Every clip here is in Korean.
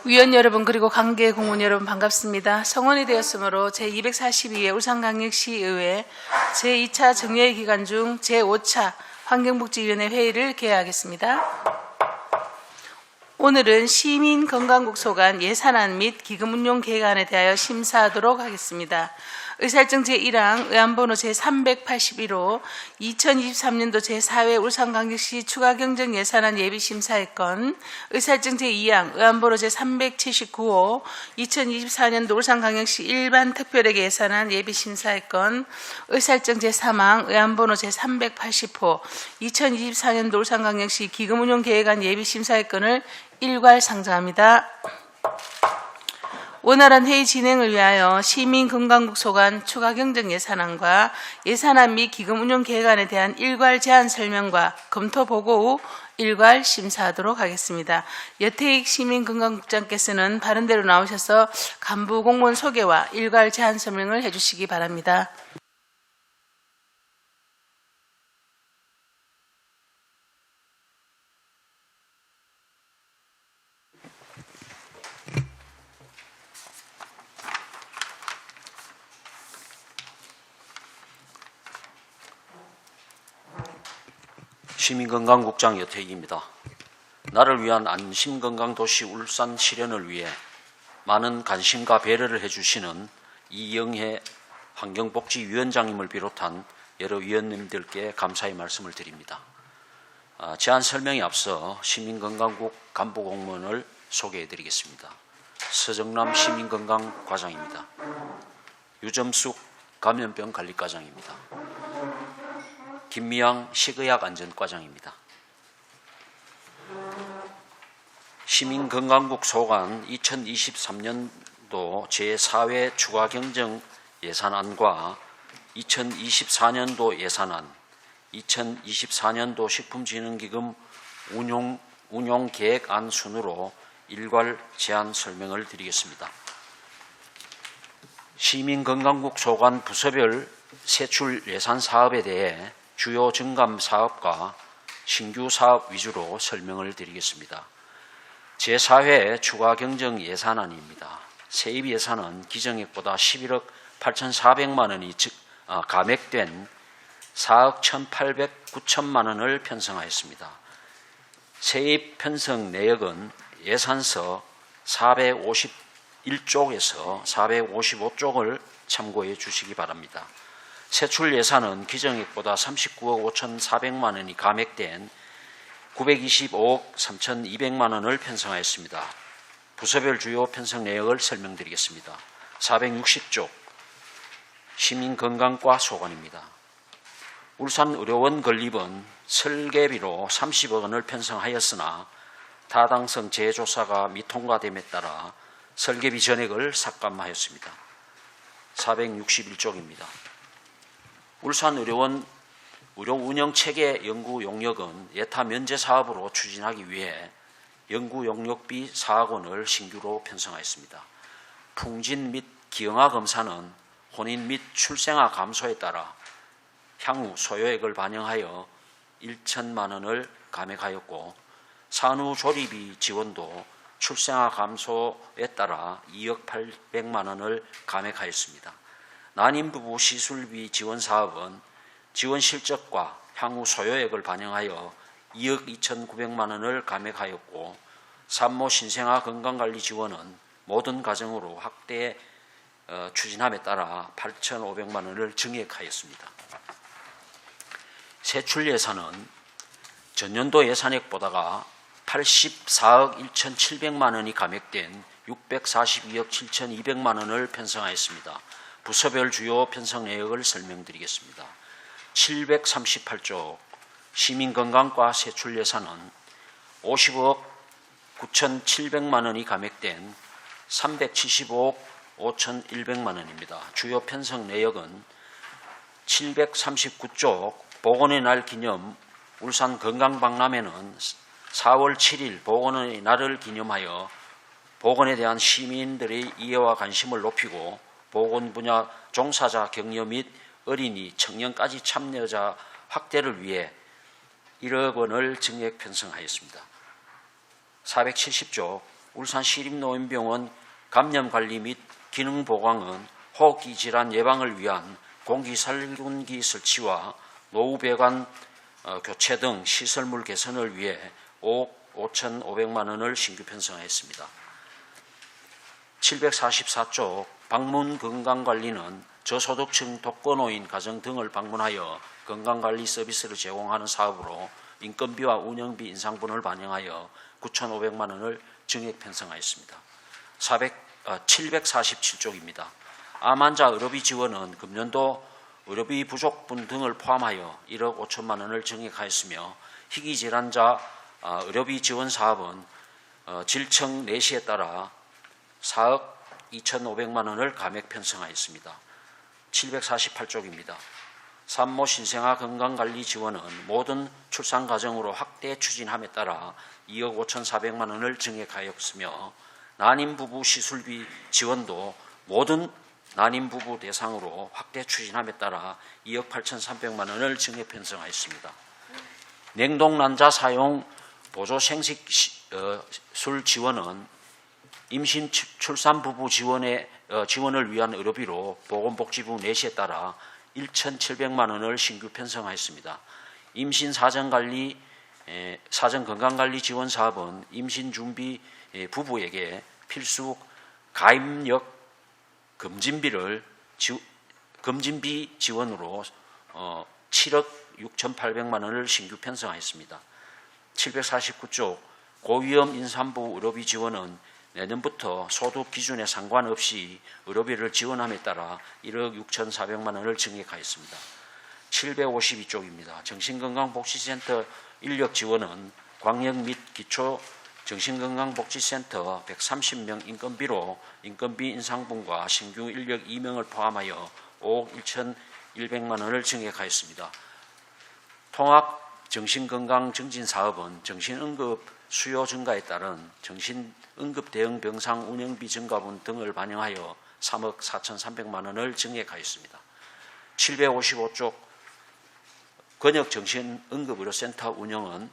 위원 여러분 그리고 관계 공무원 여러분 반갑습니다. 성원이 되었으므로 제242회 울산광역시의회 제2차 정례 기간 중 제5차 환경복지위원회 회의를 개회하겠습니다. 오늘은 시민건강국 소관 예산안 및 기금운용 계획안에 대하여 심사하도록 하겠습니다. 의사일정 제1항 의안번호 제381호 2023년도 제4회 울산광역시 추가경정 예산안 예비심사의 건, 의사일정 제2항 의안번호 제379호 2024년도 울산광역시 일반특별회계 예산안 예비심사의 건, 의사일정 제3항 의안번호 제380호 2024년도 울산광역시 기금운용계획안 예비심사의 건을 일괄 상정합니다. 원활한 회의 진행을 위하여 시민건강국 소관 추가경정 예산안과 예산안 및 기금운용계획안에 대한 일괄 제안 설명과 검토 보고 후 일괄 심사하도록 하겠습니다. 여태익 시민건강국장께서는 바른대로 나오셔서 간부 공무원 소개와 일괄 제안 설명을 해주시기 바랍니다. 시민건강국장 여태익입니다. 나를 위한 안심건강도시 울산 실현을 위해 많은 관심과 배려를 해주시는 이영혜 환경복지위원장님을 비롯한 여러 위원님들께 감사의 말씀을 드립니다. 제안 설명에 앞서 시민건강국 간부공무원을 소개해드리겠습니다. 서정남 시민건강과장입니다. 유점숙 감염병관리과장입니다. 김미양 식의약안전과장입니다. 시민건강국 소관 2023년도 제4회 추가경정 예산안과 2024년도 예산안, 2024년도 식품진흥기금 운용계획안 순으로 일괄 제안 설명을 드리겠습니다. 시민건강국 소관 부서별 세출 예산 사업에 대해 주요 증감 사업과 신규 사업 위주로 설명을 드리겠습니다. 제4회 추가 경정 예산안입니다. 세입 예산은 기정액보다 11억 8,400만 원이 감액된 4억 1,809천만 원을 편성하였습니다. 세입 편성 내역은 예산서 451쪽에서 455쪽을 참고해 주시기 바랍니다. 세출 예산은 기정액보다 39억 5,400만 원이 감액된 925억 3,200만 원을 편성하였습니다. 부서별 주요 편성 내역을 설명드리겠습니다. 460쪽 시민건강과 소관입니다. 울산의료원 건립은 설계비로 30억 원을 편성하였으나 타당성 재조사가 미통과됨에 따라 설계비 전액을 삭감하였습니다. 461쪽입니다. 울산의료원 의료운영체계 연구용역은 예타 면제 사업으로 추진하기 위해 연구용역비 4억 원을 신규로 편성하였습니다. 풍진 및 기형아 검사는 혼인 및 출생아 감소에 따라 향후 소요액을 반영하여 1천만 원을 감액하였고, 산후조리비 지원도 출생아 감소에 따라 2억 800만 원을 감액하였습니다. 난임부부 시술비 지원 사업은 지원 실적과 향후 소요액을 반영하여 2억 2,900만 원을 감액하였고, 산모 신생아 건강관리 지원은 모든 가정으로 확대 추진함에 따라 8,500만 원을 증액하였습니다. 세출 예산은 전년도 예산액보다가 84억 1,700만 원이 감액된 642억 7,200만 원을 편성하였습니다. 부서별 주요 편성 내역을 설명드리겠습니다. 738쪽 시민건강과 세출 예산은 50억 9,700만 원이 감액된 375억 5,100만 원입니다. 주요 편성 내역은 739쪽 보건의 날 기념 울산 건강박람회는 4월 7일 보건의 날을 기념하여 보건에 대한 시민들의 이해와 관심을 높이고 보건 분야 종사자 격려 및 어린이, 청년까지 참여자 확대를 위해 1억 원을 증액 편성하였습니다. 470조 울산시립노인병원 감염관리 및 기능보강은 호흡기 질환 예방을 위한 공기살균기 설치와 노후 배관 교체 등 시설물 개선을 위해 5억 5,500만 원을 신규 편성하였습니다. 744쪽 방문건강관리는 저소득층 독거노인 가정 등을 방문하여 건강관리 서비스를 제공하는 사업으로 인건비와 운영비 인상분을 반영하여 9,500만 원을 증액 편성하였습니다. 747쪽입니다. 암 환자 의료비 지원은 금년도 의료비 부족분 등을 포함하여 1억 5천만 원을 증액하였으며 희귀질환자 의료비 지원 사업은 질청 내시에 따라 4억 2,500만 원을 감액 편성하였습니다. 748쪽입니다. 산모 신생아 건강관리 지원은 모든 출산 가정으로 확대 추진함에 따라 2억 5,400만 원을 증액하였으며 난임 부부 시술비 지원도 모든 난임 부부 대상으로 확대 추진함에 따라 2억 8,300만 원을 증액 편성하였습니다. 냉동난자 사용 보조 생식술 지원은 임신 출산 부부 지원을 위한 의료비로 보건복지부 내시에 따라 1,700만 원을 신규 편성하였습니다. 임신 사전 건강관리 지원 사업은 임신 준비 부부에게 필수 가입력 검진비 지원으로 7억 6,800만 원을 신규 편성하였습니다. 749쪽 고위험 임산부 의료비 지원은 내년부터 소득 기준에 상관없이 의료비를 지원함에 따라 1억 6,400만 원을 증액하였습니다. 752쪽입니다. 정신건강복지센터 인력 지원은 광역 및 기초 정신건강복지센터 130명 인건비로 인건비 인상분과 신규 인력 2명을 포함하여 5억 1,100만 원을 증액하였습니다. 통합 정신건강 증진 사업은 정신응급 수요 증가에 따른 정신응급 대응 병상 운영비 증가분 등을 반영하여 3억 4,300만 원을 증액하였습니다. 755쪽 권역정신응급의료센터 운영은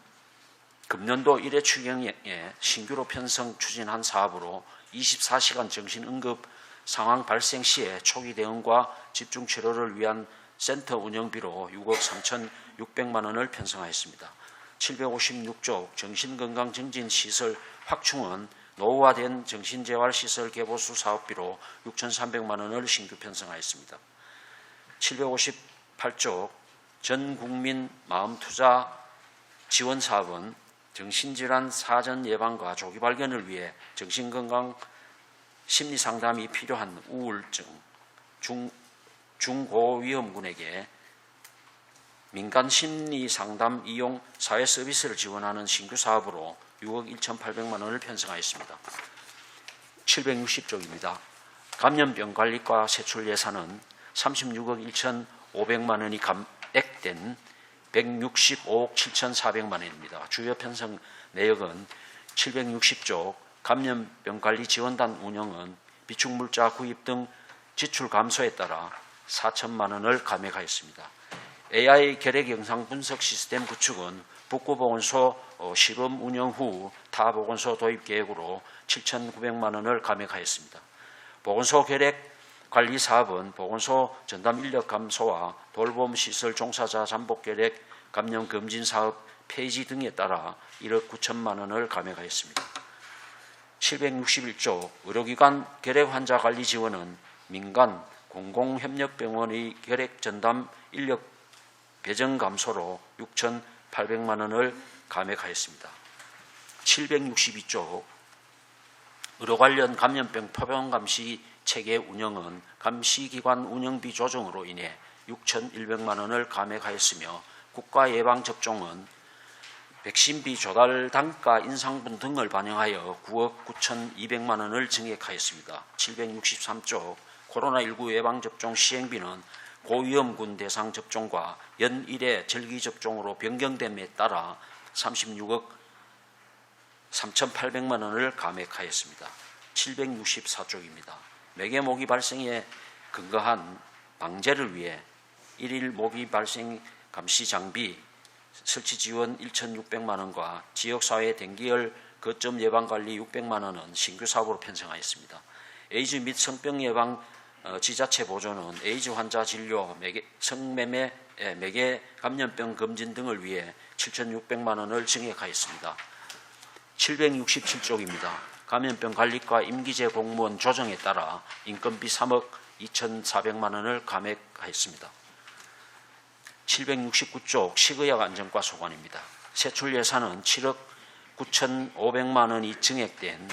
금년도 1회 추경에 신규로 편성 추진한 사업으로 24시간 정신응급 상황 발생 시에 초기 대응과 집중 치료를 위한 센터 운영비로 6억 3,600만 원을 편성하였습니다. 756쪽 정신건강증진시설 확충은 노후화된 정신재활시설 개보수 사업비로 6,300만 원을 신규 편성하였습니다. 758쪽 전국민 마음투자 지원 사업은 정신질환 사전 예방과 조기 발견을 위해 정신건강 심리상담이 필요한 우울증, 중고위험군에게 민간 심리상담 이용 사회 서비스를 지원하는 신규 사업으로 6억 1,800만 원을 편성하였습니다. 760쪽입니다. 감염병관리과 세출 예산은 36억 1,500만 원이 감액된 165억 7,400만 원입니다. 주요 편성 내역은 760쪽 감염병관리 지원단 운영은 비축물자 구입 등 지출 감소에 따라 4천만 원을 감액하였습니다. AI 결핵 영상 분석 시스템 구축은 북구보건소 시범 운영 후 타 보건소 도입 계획으로 7,900만 원을 감액하였습니다. 보건소 결핵 관리 사업은 보건소 전담 인력 감소와 돌봄 시설 종사자 잠복 결핵 감염 검진 사업 폐지 등에 따라 1억 9천만 원을 감액하였습니다. 761조 의료기관 결핵 환자 관리 지원은 민간 공공협력병원의 결핵 전담 인력 배정 감소로 6,800만 원을 감액하였습니다. 762조 의료 관련 감염병 표본 감시 체계 운영은 감시기관 운영비 조정으로 인해 6,100만 원을 감액하였으며 국가예방접종은 백신비 조달 단가 인상분 등을 반영하여 9억 9,200만 원을 증액하였습니다. 763조 코로나19 예방접종 시행비는 고위험군 대상 접종과 연 1회 절기접종으로 변경됨에 따라 36억 3,800만 원을 감액하였습니다. 764쪽입니다. 매개 모기 발생에 근거한 방제를 위해 1일 모기 발생 감시 장비 설치 지원 1,600만 원과 지역사회 dengue 거점 예방관리 600만 원은 신규 사업으로 편성하였습니다. 에이즈 및 성병 예방 지자체 보조는 에이즈 환자 진료, 성매매, 매개 감염병 검진 등을 위해 7,600만 원을 증액하였습니다. 767쪽입니다. 감염병 관리과 임기제 공무원 조정에 따라 인건비 3억 2,400만 원을 감액하였습니다. 769쪽 식의약 안전과 소관입니다. 세출 예산은 7억 9,500만 원이 증액된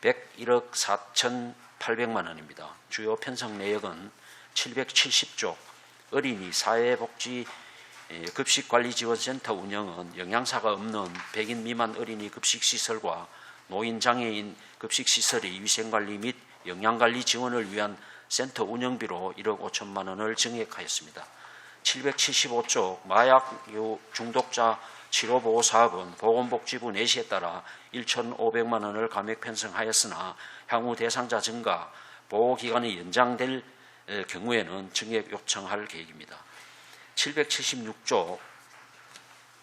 101억 4,800만 원입니다. 주요 편성 내역은 770쪽 어린이 사회복지 급식관리지원센터 운영은 영양사가 없는 100인 미만 어린이 급식시설과 노인장애인 급식시설의 위생관리 및 영양관리 지원을 위한 센터 운영비로 1억 5천만 원을 증액하였습니다. 775쪽 마약류 중독자 치료보호 사업은 보건복지부 내시에 따라 1,500만 원을 감액 편성하였으나 향후 대상자 증가, 보호기간이 연장될 경우에는 증액 요청할 계획입니다. 776조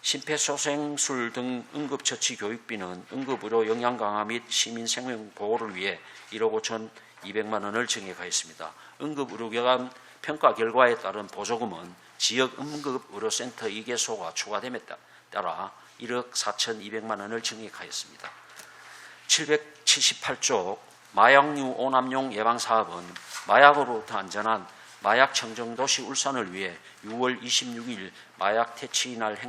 심폐소생술 등 응급처치 교육비는 응급의료 영양 강화 및 시민 생명 보호를 위해 1억 5,200만 원을 증액하였습니다. 응급의료기관 평가 결과에 따른 보조금은 지역 응급의료센터 2개소가 추가됨에 따라 1억 4,200만 원을 증액하였습니다. 778조 마약류 오남용 예방사업은 마약으로부터 안전한 마약 청정도시 울산을 위해 6월 26일 마약 퇴치날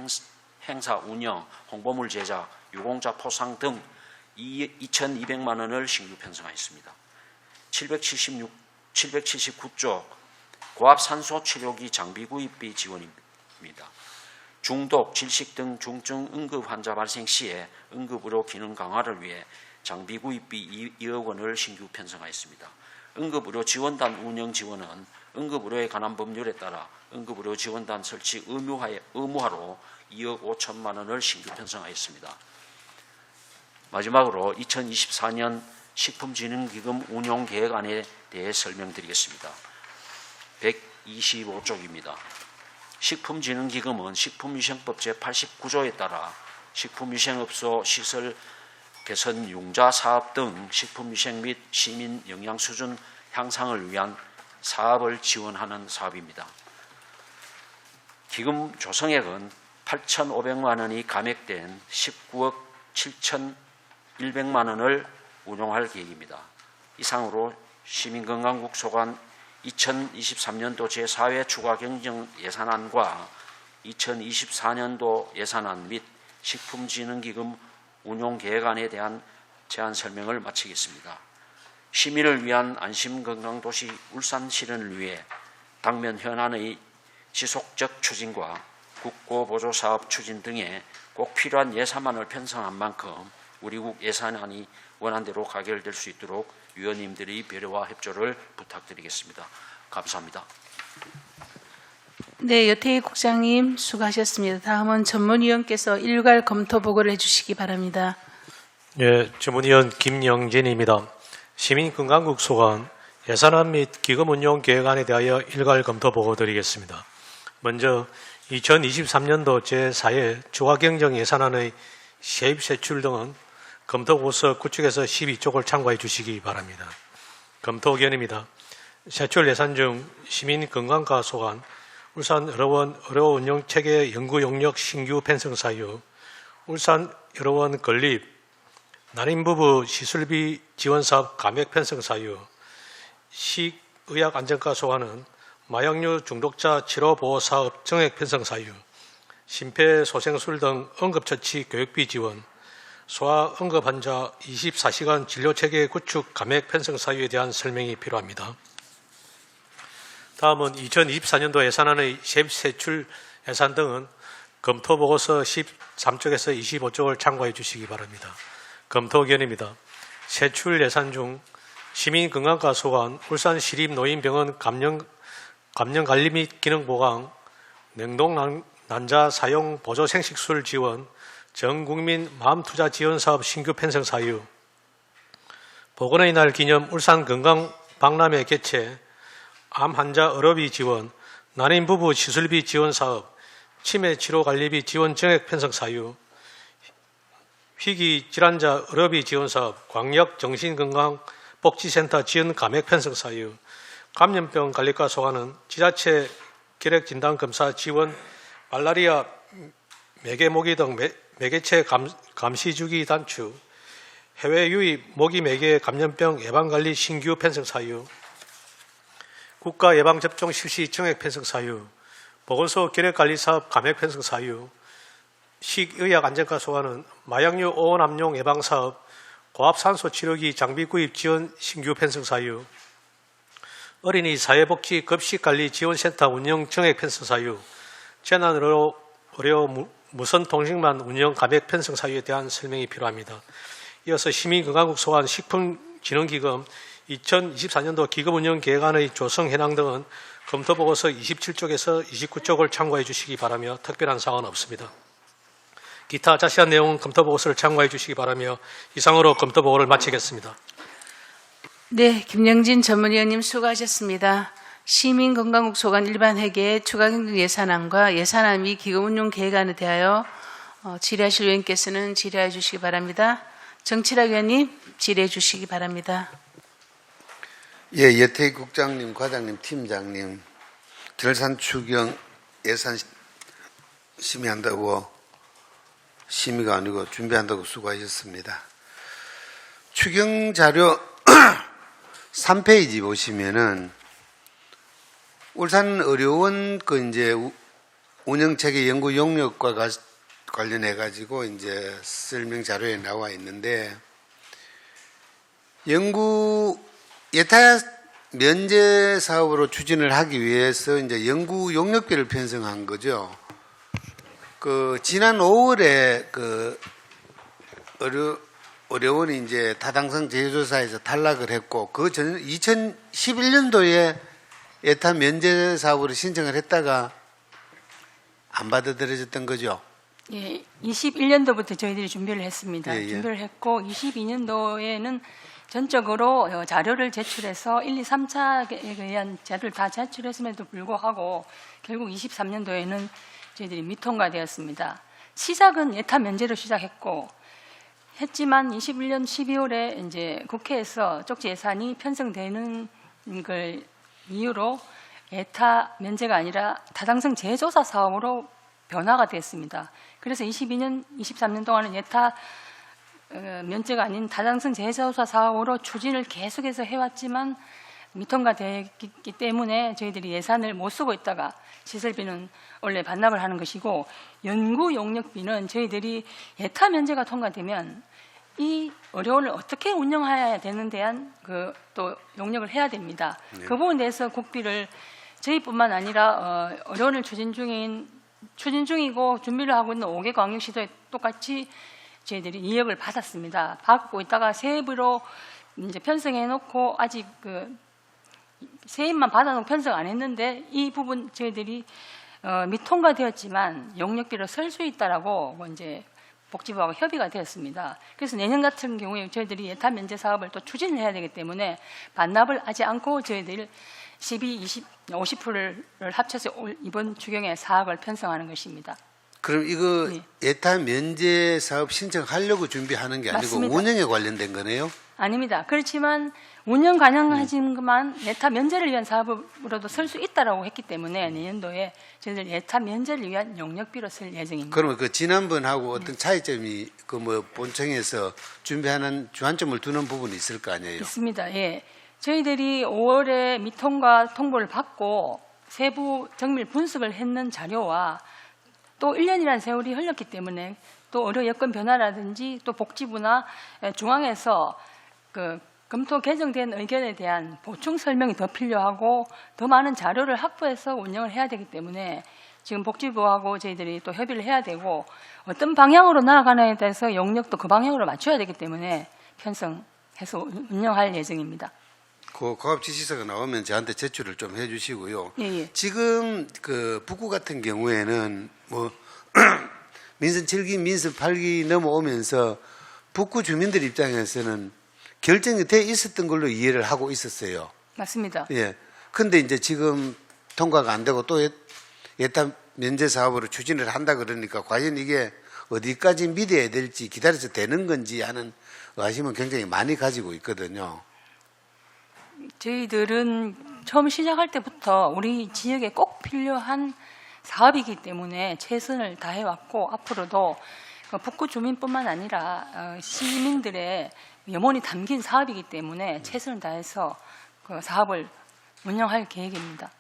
행사 운영, 홍보물 제작, 유공자 포상 등 2,200만 원을 신규 편성하였습니다. 779조 고압산소 치료기 장비 구입비 지원입니다. 중독, 질식 등 중증 응급 환자 발생 시에 응급의료 기능 강화를 위해 장비 구입비 2억 원을 신규 편성하였습니다. 응급의료 지원단 운영 지원은 응급의료에 관한 법률에 따라 응급의료 지원단 설치 의무화로 2억 5천만 원을 신규 편성하였습니다. 마지막으로 2024년 식품진흥기금 운용계획안에 대해 설명드리겠습니다. 125쪽입니다. 식품진흥기금은 식품위생법 제89조에 따라 식품위생업소 시설 개선 융자 사업 등 식품위생 및 시민 영양 수준 향상을 위한 사업을 지원하는 사업입니다. 기금 조성액은 8,500만 원이 감액된 19억 7,100만 원을 운용할 계획입니다. 이상으로 시민건강국 소관 2023년도 제4회 추가경정 예산안과 2024년도 예산안 및 식품진흥기금 운용계획안에 대한 제안 설명을 마치겠습니다. 시민을 위한 안심건강도시 울산 실현을 위해 당면 현안의 지속적 추진과 국고보조사업 추진 등에 꼭 필요한 예산안을 편성한 만큼 우리 국 예산안이 원안대로 가결될 수 있도록 위원님들의 배려와 협조를 부탁드리겠습니다. 감사합니다. 네, 여태희 국장님 수고하셨습니다. 다음은 전문위원께서 일괄 검토 보고를 해주시기 바랍니다. 예, 전문위원 김영진입니다. 시민건강국 소관 예산안 및 기금운용계획안에 대하여 일괄 검토 보고 드리겠습니다. 먼저 2023년도 제4회 추가경정 예산안의 세입 세출 등은 검토보고서 9쪽에서 12쪽을 참고해 주시기 바랍니다. 검토 의견입니다. 세출 예산 중 시민건강과 소관 울산 의료원 의료운영체계 연구용역 신규 편성 사유, 울산 의료원 건립, 난임부부 시술비 지원사업 감액 편성 사유, 식의약안전과 소관은 마약류 중독자 치료보호사업 정액 편성 사유, 심폐소생술 등 응급처치 교육비 지원, 소아 응급환자 24시간 진료체계 구축 감액 편성 사유에 대한 설명이 필요합니다. 다음은 2024년도 예산안의 세입세출 예산 등은 검토보고서 13쪽에서 25쪽을 참고해 주시기 바랍니다. 검토 의견입니다. 세출 예산 중 시민건강과 소관 울산시립노인병원 감염관리 및 기능보강, 냉동난자 사용 보조 생식술 지원, 전국민 마음투자 지원사업 신규 편성 사유, 보건의 날 기념 울산 건강박람회 개최, 암 환자 의료비 지원, 난임 부부 시술비 지원 사업, 치매 치료 관리비 지원 정액 편성 사유, 희귀 질환자 의료비 지원 사업, 광역 정신건강복지센터 지원 감액 편성 사유, 감염병 관리과 소관은 지자체 결핵 진단 검사 지원, 말라리아 매개 모기 등 매개체 감시 주기 단축, 해외 유입 모기 매개 감염병 예방 관리 신규 편성 사유, 국가 예방 접종 실시 정액 편성 사유, 보건소 결핵 관리 사업 감액 편성 사유, 식의약 안전과 소관은 마약류 오온 함용 예방 사업, 고압산소 치료기 장비 구입 지원 신규 편성 사유, 어린이 사회복지 급식관리 지원센터 운영 정액 편성 사유, 재난의료 무선 통신망 운영 감액 편성 사유에 대한 설명이 필요합니다. 이어서 시민건강국 소관 식품진흥기금 2024년도 기금 운영 계획안의 조성 현황 등은 검토보고서 27쪽에서 29쪽을 참고해 주시기 바라며 특별한 사항은 없습니다. 기타 자세한 내용은 검토보고서를 참고해 주시기 바라며 이상으로 검토보고를 마치겠습니다. 네, 김영진 전문위원님 수고하셨습니다. 시민건강국 소관 일반회계 추가경정 예산안과 예산안 및 기금운용 계획안에 대하여 질의하실 위원께서는 질의해 주시기 바랍니다. 정칠학 위원님 질의해 주시기 바랍니다. 예, 여태희 국장님, 과장님, 팀장님, 결산 추경 예산 심의한다고 심의가 아니고 준비한다고 수고하셨습니다. 추경 자료 3페이지 보시면은 울산의료원 그 이제 운영체계 연구 용역과 관련해 가지고 이제 설명 자료에 나와 있는데 연구 예타 면제 사업으로 추진을 하기 위해서 이제 연구 용역비를 편성한 거죠. 그 지난 5월에 그 의료원이 이제 타당성 제조사에서 탈락을 했고 그 전 2011년도에 예타 면제 사업으로 신청을 했다가 안 받아들여졌던 거죠. 예, 21년도부터 저희들이 준비를 했습니다. 예, 예. 준비를 했고 22년도에는 전적으로 자료를 제출해서 1, 2, 3차에 의한 자료를 다 제출했음에도 불구하고 결국 23년도에는 저희들이 미통과되었습니다. 시작은 예타 면제로 시작했고 했지만 21년 12월에 이제 국회에서 쪽지 예산이 편성되는 걸 이유로 예타 면제가 아니라 타당성 재조사 사업으로 변화가 됐습니다. 그래서 22년, 23년 동안은 예타 면제가 아닌 타당성 재조사 사업으로 추진을 계속해서 해왔지만 미통과되기 때문에 저희들이 예산을 못 쓰고 있다가 시설비는 원래 반납을 하는 것이고 연구 용역비는 저희들이 예타 면제가 통과되면 이 의료원을 어떻게 운영해야 되는 대한 또 용역을 해야 됩니다. 네. 그 부분에 대해서 국비를 저희뿐만 아니라 의료원을 추진 중이고 준비를 하고 있는 5개 광역시도에 똑같이 저희들이 이역을 받았습니다. 받고 있다가 세입으로 이제 편성해 놓고 아직 세입만 받아놓고 편성 안 했는데 이 부분 저희들이 미통과되었지만 용역비로 쓸 수 있다라고 이제 복지부하고 협의가 되었습니다. 그래서 내년 같은 경우에 저희들이 예타 면제 사업을 또 추진을 해야 되기 때문에 반납을 하지 않고 저희들 12, 20, 50%를 합쳐서 이번 추경에 4억을 편성하는 것입니다. 그럼 이거 네. 예타 면제 사업 신청하려고 준비하는 게 아니고 맞습니다. 운영에 관련된 거네요? 아닙니다. 그렇지만 운영 가능하지만 예타 면제를 위한 사업으로도 쓸 수 있다라고 했기 때문에 내년도에 저희들 예타 면제를 위한 용역비로 쓸 예정입니다. 그러면 그 지난번하고 어떤 차이점이 그 뭐 본청에서 준비하는 주안점을 두는 부분이 있을 거 아니에요? 있습니다. 예. 저희들이 5월에 미통과 통보를 받고 세부 정밀 분석을 했는 자료와 또 1년이라는 세월이 흘렀기 때문에 또 의료 여건 변화라든지 또 복지부나 중앙에서 검토 개정된 의견에 대한 보충 설명이 더 필요하고 더 많은 자료를 확보해서 운영을 해야 되기 때문에 지금 복지부하고 저희들이 또 협의를 해야 되고 어떤 방향으로 나아가냐에 대해서 용역도 그 방향으로 맞춰야 되기 때문에 편성해서 운영할 예정입니다. 그 고압지시서가 나오면 저한테 제출을 좀 해주시고요. 예. 지금 그 북구 같은 경우에는 뭐 민선 7기, 민선 8기 넘어오면서 북구 주민들 입장에서는 결정이 돼 있었던 걸로 이해를 하고 있었어요. 맞습니다. 예. 근데 이제 지금 통과가 안 되고 또 예타 면제 사업으로 추진을 한다 그러니까 과연 이게 어디까지 믿어야 될지 기다려서 되는 건지 하는 의심은 굉장히 많이 가지고 있거든요. 저희들은 처음 시작할 때부터 우리 지역에 꼭 필요한 사업이기 때문에 최선을 다해왔고 앞으로도 북구 주민뿐만 아니라 시민들의 염원이 담긴 사업이기 때문에 최선을 다해서 그 사업을 운영할 계획입니다.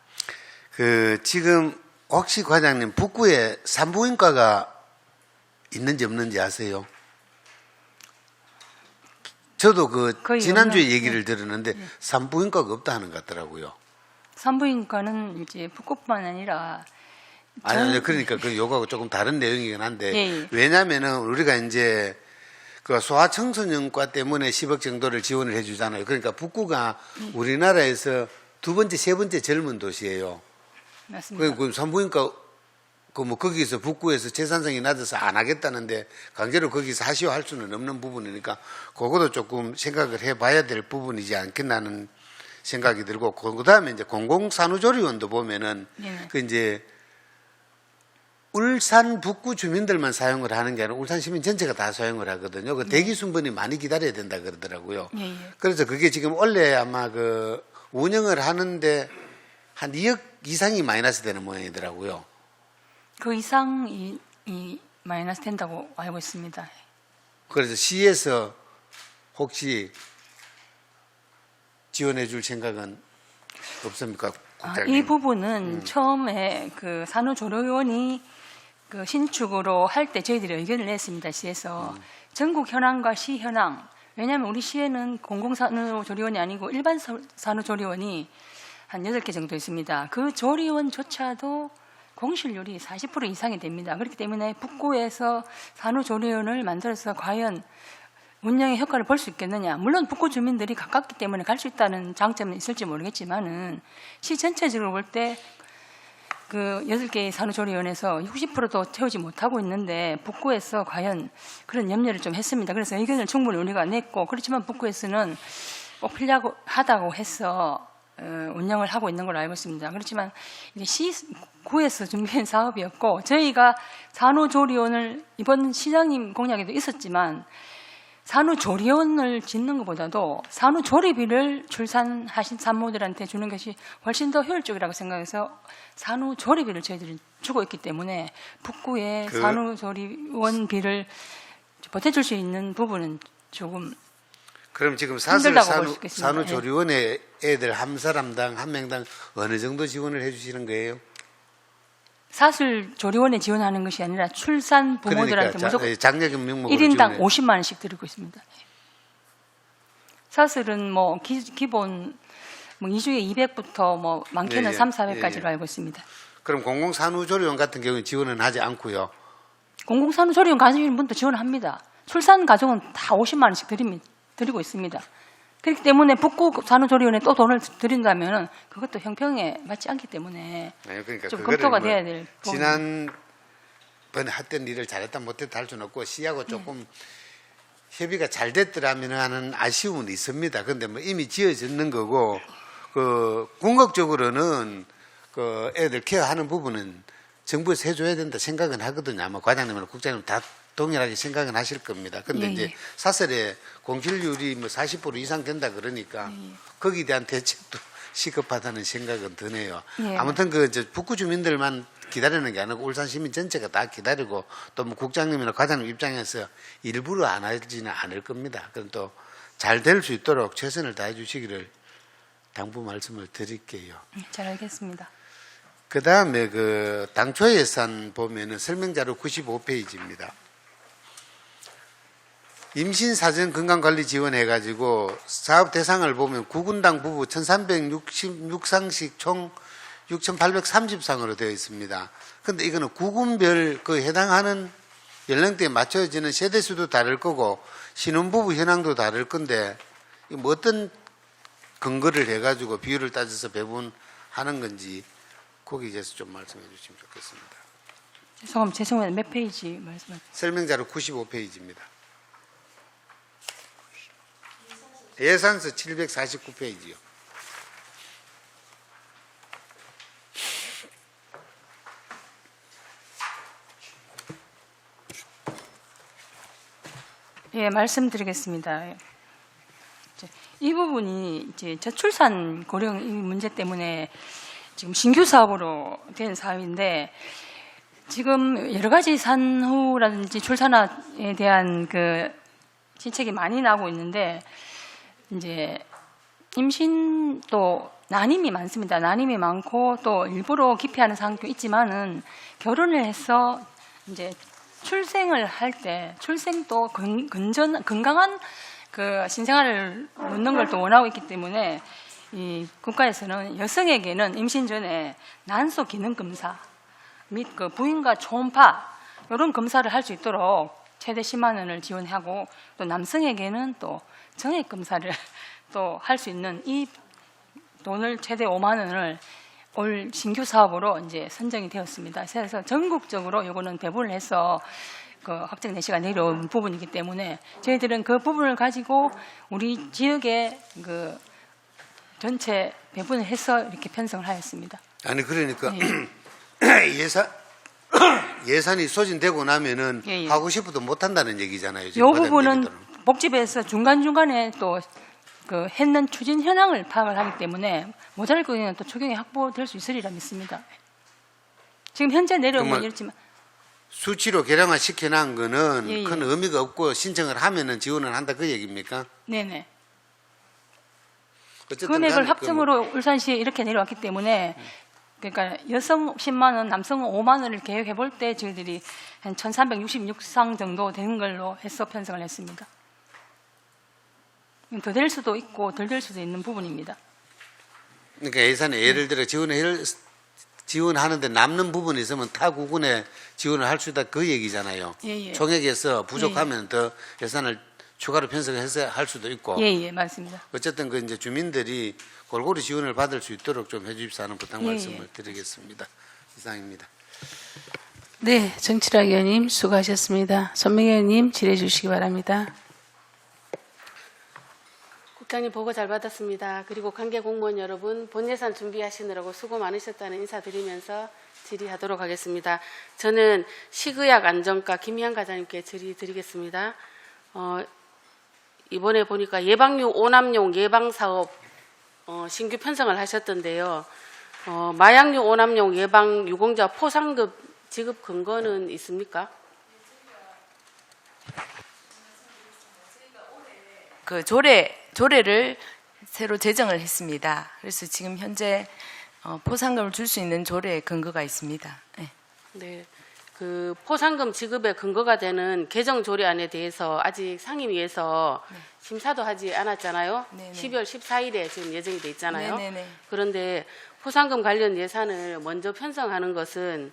지금 혹시 과장님 북구에 산부인과가 있는지 없는지 아세요? 저도 거의 지난주에 없는- 얘기를 들었는데 산부인과가 없다 하는 것 같더라고요. 산부인과는 이제 북구뿐만 아니라 아니요, 그러니까 요거하고 조금 다른 내용이긴 한데 예. 왜냐하면은 우리가 이제 그 소아청소년과 때문에 10억 정도를 지원을 해주잖아요. 그러니까 북구가 우리나라에서 두 번째, 세 번째 젊은 도시예요. 맞습니다. 그 산부인과 거기서 북구에서 재산성이 낮아서 안 하겠다는데 강제로 거기서 하시오 할 수는 없는 부분이니까 그것도 조금 생각을 해봐야 될 부분이지 않겠나는 생각이 들고 그다음에 이제 공공산후조리원도 보면은 네. 이제 울산 북구 주민들만 사용을 하는 게 아니라 울산 시민 전체가 다 사용을 하거든요. 그 대기 순번이 많이 기다려야 된다 그러더라고요. 예. 그래서 그게 지금 원래 아마 운영을 하는데 한 2억 이상이 마이너스 되는 모양이더라고요. 그 이상이 마이너스 된다고 알고 있습니다. 그래서 시에서 혹시 지원해 줄 생각은 없습니까? 국장님? 이 부분은 처음에 그 산후조리원이 그 신축으로 할 때 저희들이 의견을 냈습니다. 시에서 전국 현황과 시 현황. 왜냐하면 우리 시에는 공공산후조리원이 아니고 일반 산후조리원이 한 8개 정도 있습니다. 그 조리원조차도 공실률이 40% 이상이 됩니다. 그렇기 때문에 북구에서 산후조리원을 만들어서 과연 운영의 효과를 볼 수 있겠느냐. 물론 북구 주민들이 가깝기 때문에 갈 수 있다는 장점은 있을지 모르겠지만은 시 전체적으로 볼 때 그 8개의 산후조리원에서 60%도 채우지 못하고 있는데 북구에서 과연 그런 염려를 좀 했습니다. 그래서 의견을 충분히 우리가 냈고 그렇지만 북구에서는 꼭 필요하다고 해서 운영을 하고 있는 걸로 알고 있습니다. 그렇지만 이제 시구에서 준비한 사업이었고 저희가 산후조리원을 이번 시장님 공약에도 있었지만 산후조리원을 짓는 것보다도 산후조리비를 출산하신 산모들한테 주는 것이 훨씬 더 효율적이라고 생각해서 산후조리비를 저희들이 주고 있기 때문에 북구에 산후조리원비를 보태줄 수 있는 부분은 조금 그럼 지금 사설 힘들다고 볼수 있겠습니다. 산후조리원에 애들 한 사람당 한 명당 어느 정도 지원을 해주시는 거예요? 사실 조리원에 지원하는 것이 아니라 출산 부모들한테 그러니까 무조건 장려금 명목으로 1인당 지원해. 50만 원씩 드리고 있습니다. 사실은 뭐 기본 뭐 2주에 200부터 뭐 많게는 예, 예. 3, 400까지로 예, 예. 알고 있습니다. 그럼 공공산후조리원 같은 경우는 지원은 하지 않고요. 공공산후조리원 가지는 분도 지원합니다. 출산 가족은 다 50만 원씩 드리고 있습니다. 그렇기 때문에 북구 산후조리원에 또 돈을 드린다면 그것도 형평에 맞지 않기 때문에 그러니까 좀 그거를 검토가 돼야 될 부분. 지난번에 했던 일을 잘했다 못했다 할 수는 없고 시하고 조금 협의가 잘 됐더라면 하는 아쉬움은 있습니다. 그런데 뭐 이미 지어졌는 거고 궁극적으로는 애들 케어하는 부분은 정부에서 해줘야 된다 생각은 하거든요. 아마 과장님이나 국장님 다 동일하게 생각은 하실 겁니다. 근데 예, 이제 예. 사설에 공실률이 뭐 40% 이상 된다 그러니까 거기에 대한 대책도 시급하다는 생각은 드네요. 예. 아무튼 북구 주민들만 기다리는 게 아니고 울산 시민 전체가 다 기다리고 또 뭐 국장님이나 과장님 입장에서 일부러 안 하지는 않을 겁니다. 그럼 또 잘 될 수 있도록 최선을 다해 주시기를 당부 말씀을 드릴게요. 잘 알겠습니다. 그 다음에 당초 예산 보면은 설명자료 95페이지입니다. 임신 사전 건강관리 지원해가지고 사업 대상을 보면 구군당 부부 1366상씩 총 6830상으로 되어 있습니다. 근데 이거는 구군별 해당하는 연령대에 맞춰지는 세대수도 다를 거고 신혼부부 현황도 다를 건데 뭐 어떤 근거를 해가지고 비율을 따져서 배분하는 건지 거기에 대해서 좀 말씀해 주시면 좋겠습니다. 죄송해요. 몇 페이지 말씀하세요? 설명자료 95페이지입니다. 예산서 749페이지요. 예, 말씀드리겠습니다. 이 부분이 이제 저출산 고령 이 문제 때문에 지금 신규 사업으로 된 사업인데 지금 여러 가지 산후라든지 출산에 대한 그 진책이 많이 나오고 있는데 이제 임신 또 난임이 많습니다. 난임이 많고 또 일부러 기피하는 상황도 있지만은 결혼을 해서 이제 출생을 할 때 출생도 건강한 그 신생아를 놓는 걸 또 원하고 있기 때문에 이 국가에서는 여성에게는 임신 전에 난소 기능 검사 및 그 부인과 초음파 이런 검사를 할 수 있도록 최대 10만 원을 지원하고 또 남성에게는 또 정액 검사를 또 할 수 있는 이 돈을 최대 5만 원을 올 신규 사업으로 이제 선정이 되었습니다. 그래서 전국적으로 이거는 배분을 해서 그 확정 내시가 내려온 부분이기 때문에 저희들은 그 부분을 가지고 우리 지역에 그 전체 배분을 해서 이렇게 편성을 하였습니다. 아니 그러니까 예. 예산이 소진되고 나면은 예, 예. 하고 싶어도 못 한다는 얘기잖아요. 이 지금 부분은 받은 복지부에서 중간중간에 또 그 했는 추진 현황을 파악을 하기 때문에 모자랄 경우에는 또 초경이 확보될 수 있으리라 믿습니다. 지금 현재 내려온 건 그러면 이렇지만 수치로 계량화 시켜놓은 거는 예, 예. 큰 의미가 없고 신청을 하면은 지원을 한다 그 얘기입니까? 네네. 어쨌든 금액을 간에 합정으로 울산시에 이렇게 내려왔기 때문에 그러니까 여성 10만 원, 남성은 5만 원을 계획해 볼 때 저희들이 한 1366상 정도 되는 걸로 해서 편성을 했습니다. 더 될 수도 있고 덜 될 수도 있는 부분입니다. 그러니까 예산에 예를 들어 지원하는데 남는 부분이 있으면 타 구군에 지원을 할 수 있다 그 얘기잖아요. 예, 예. 총액에서 부족하면 더 예산을 추가로 편성해서 할 수도 있고. 예, 맞습니다. 어쨌든 그 이제 주민들이 골고루 지원을 받을 수 있도록 좀 해주십사 하는 부탁 예, 말씀을 예. 드리겠습니다. 이상입니다. 네, 정치락 의원님 수고하셨습니다. 손명희 의원님 질의해 주시기 바랍니다. 국장님 보고 잘 받았습니다. 그리고 관계 공무원 여러분 본 예산 준비하시느라고 수고 많으셨다는 인사드리면서 질의하도록 하겠습니다. 저는 식의약 안전과 김희한 과장님께 질의드리겠습니다. 이번에 보니까 예방용 오남용 예방사업 신규 편성을 하셨던데요. 마약류 오남용 예방 유공자 포상급 지급 근거는 있습니까? 그 조례를 새로 제정을 했습니다. 그래서 지금 현재 포상금을 줄 수 있는 조례의 근거가 있습니다. 네. 네. 그 포상금 지급의 근거가 되는 개정 조례안에 대해서 아직 상임위에서 심사도 하지 않았잖아요. 네네. 12월 14일에 지금 예정이 돼 있잖아요. 네네네. 그런데 포상금 관련 예산을 먼저 편성하는 것은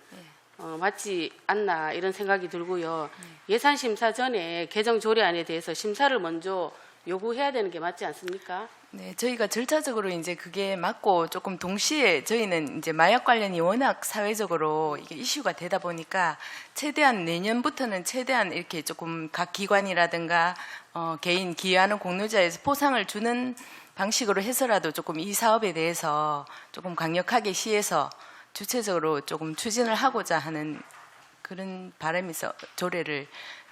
맞지 않나 이런 생각이 들고요. 예산 심사 전에 개정 조례안에 대해서 심사를 먼저 요구해야 되는 게 맞지 않습니까? 네, 저희가 절차적으로 이제 그게 맞고 조금 동시에 저희는 이제 마약 관련이 워낙 사회적으로 이게 이슈가 되다 보니까 최대한 내년부터는 최대한 이렇게 조금 각 기관이라든가 개인 기여하는 공로자에서 포상을 주는 방식으로 해서라도 조금 이 사업에 대해서 조금 강력하게 시에서 주체적으로 조금 추진을 하고자 하는 그런 바람에서 조례를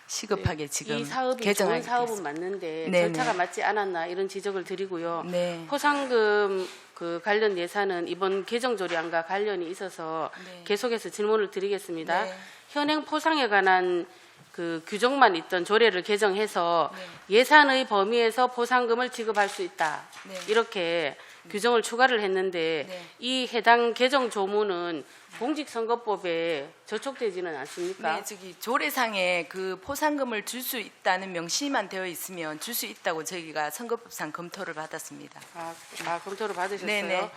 시급하게 지금 이 사업이 개정하게 좋은 사업은 됐습니다. 맞는데 네네. 절차가 맞지 않았나 이런 지적을 드리고요. 네. 포상금 그 관련 예산은 이번 개정 조례안과 관련이 있어서 네. 계속해서 질문을 드리겠습니다. 네. 현행 포상에 관한 그 규정만 있던 조례를 개정해서 네. 예산의 범위에서 포상금을 지급할 수 있다. 네. 이렇게 규정을 추가를 했는데 네. 이 해당 개정 조문은 공직선거법에 저촉되지는 않습니까? 네, 저기 조례상에 그 포상금을 줄 수 있다는 명시만 되어 있으면 줄 수 있다고 저희가 선거법상 검토를 받았습니다. 검토를 받으셨어요? 네네.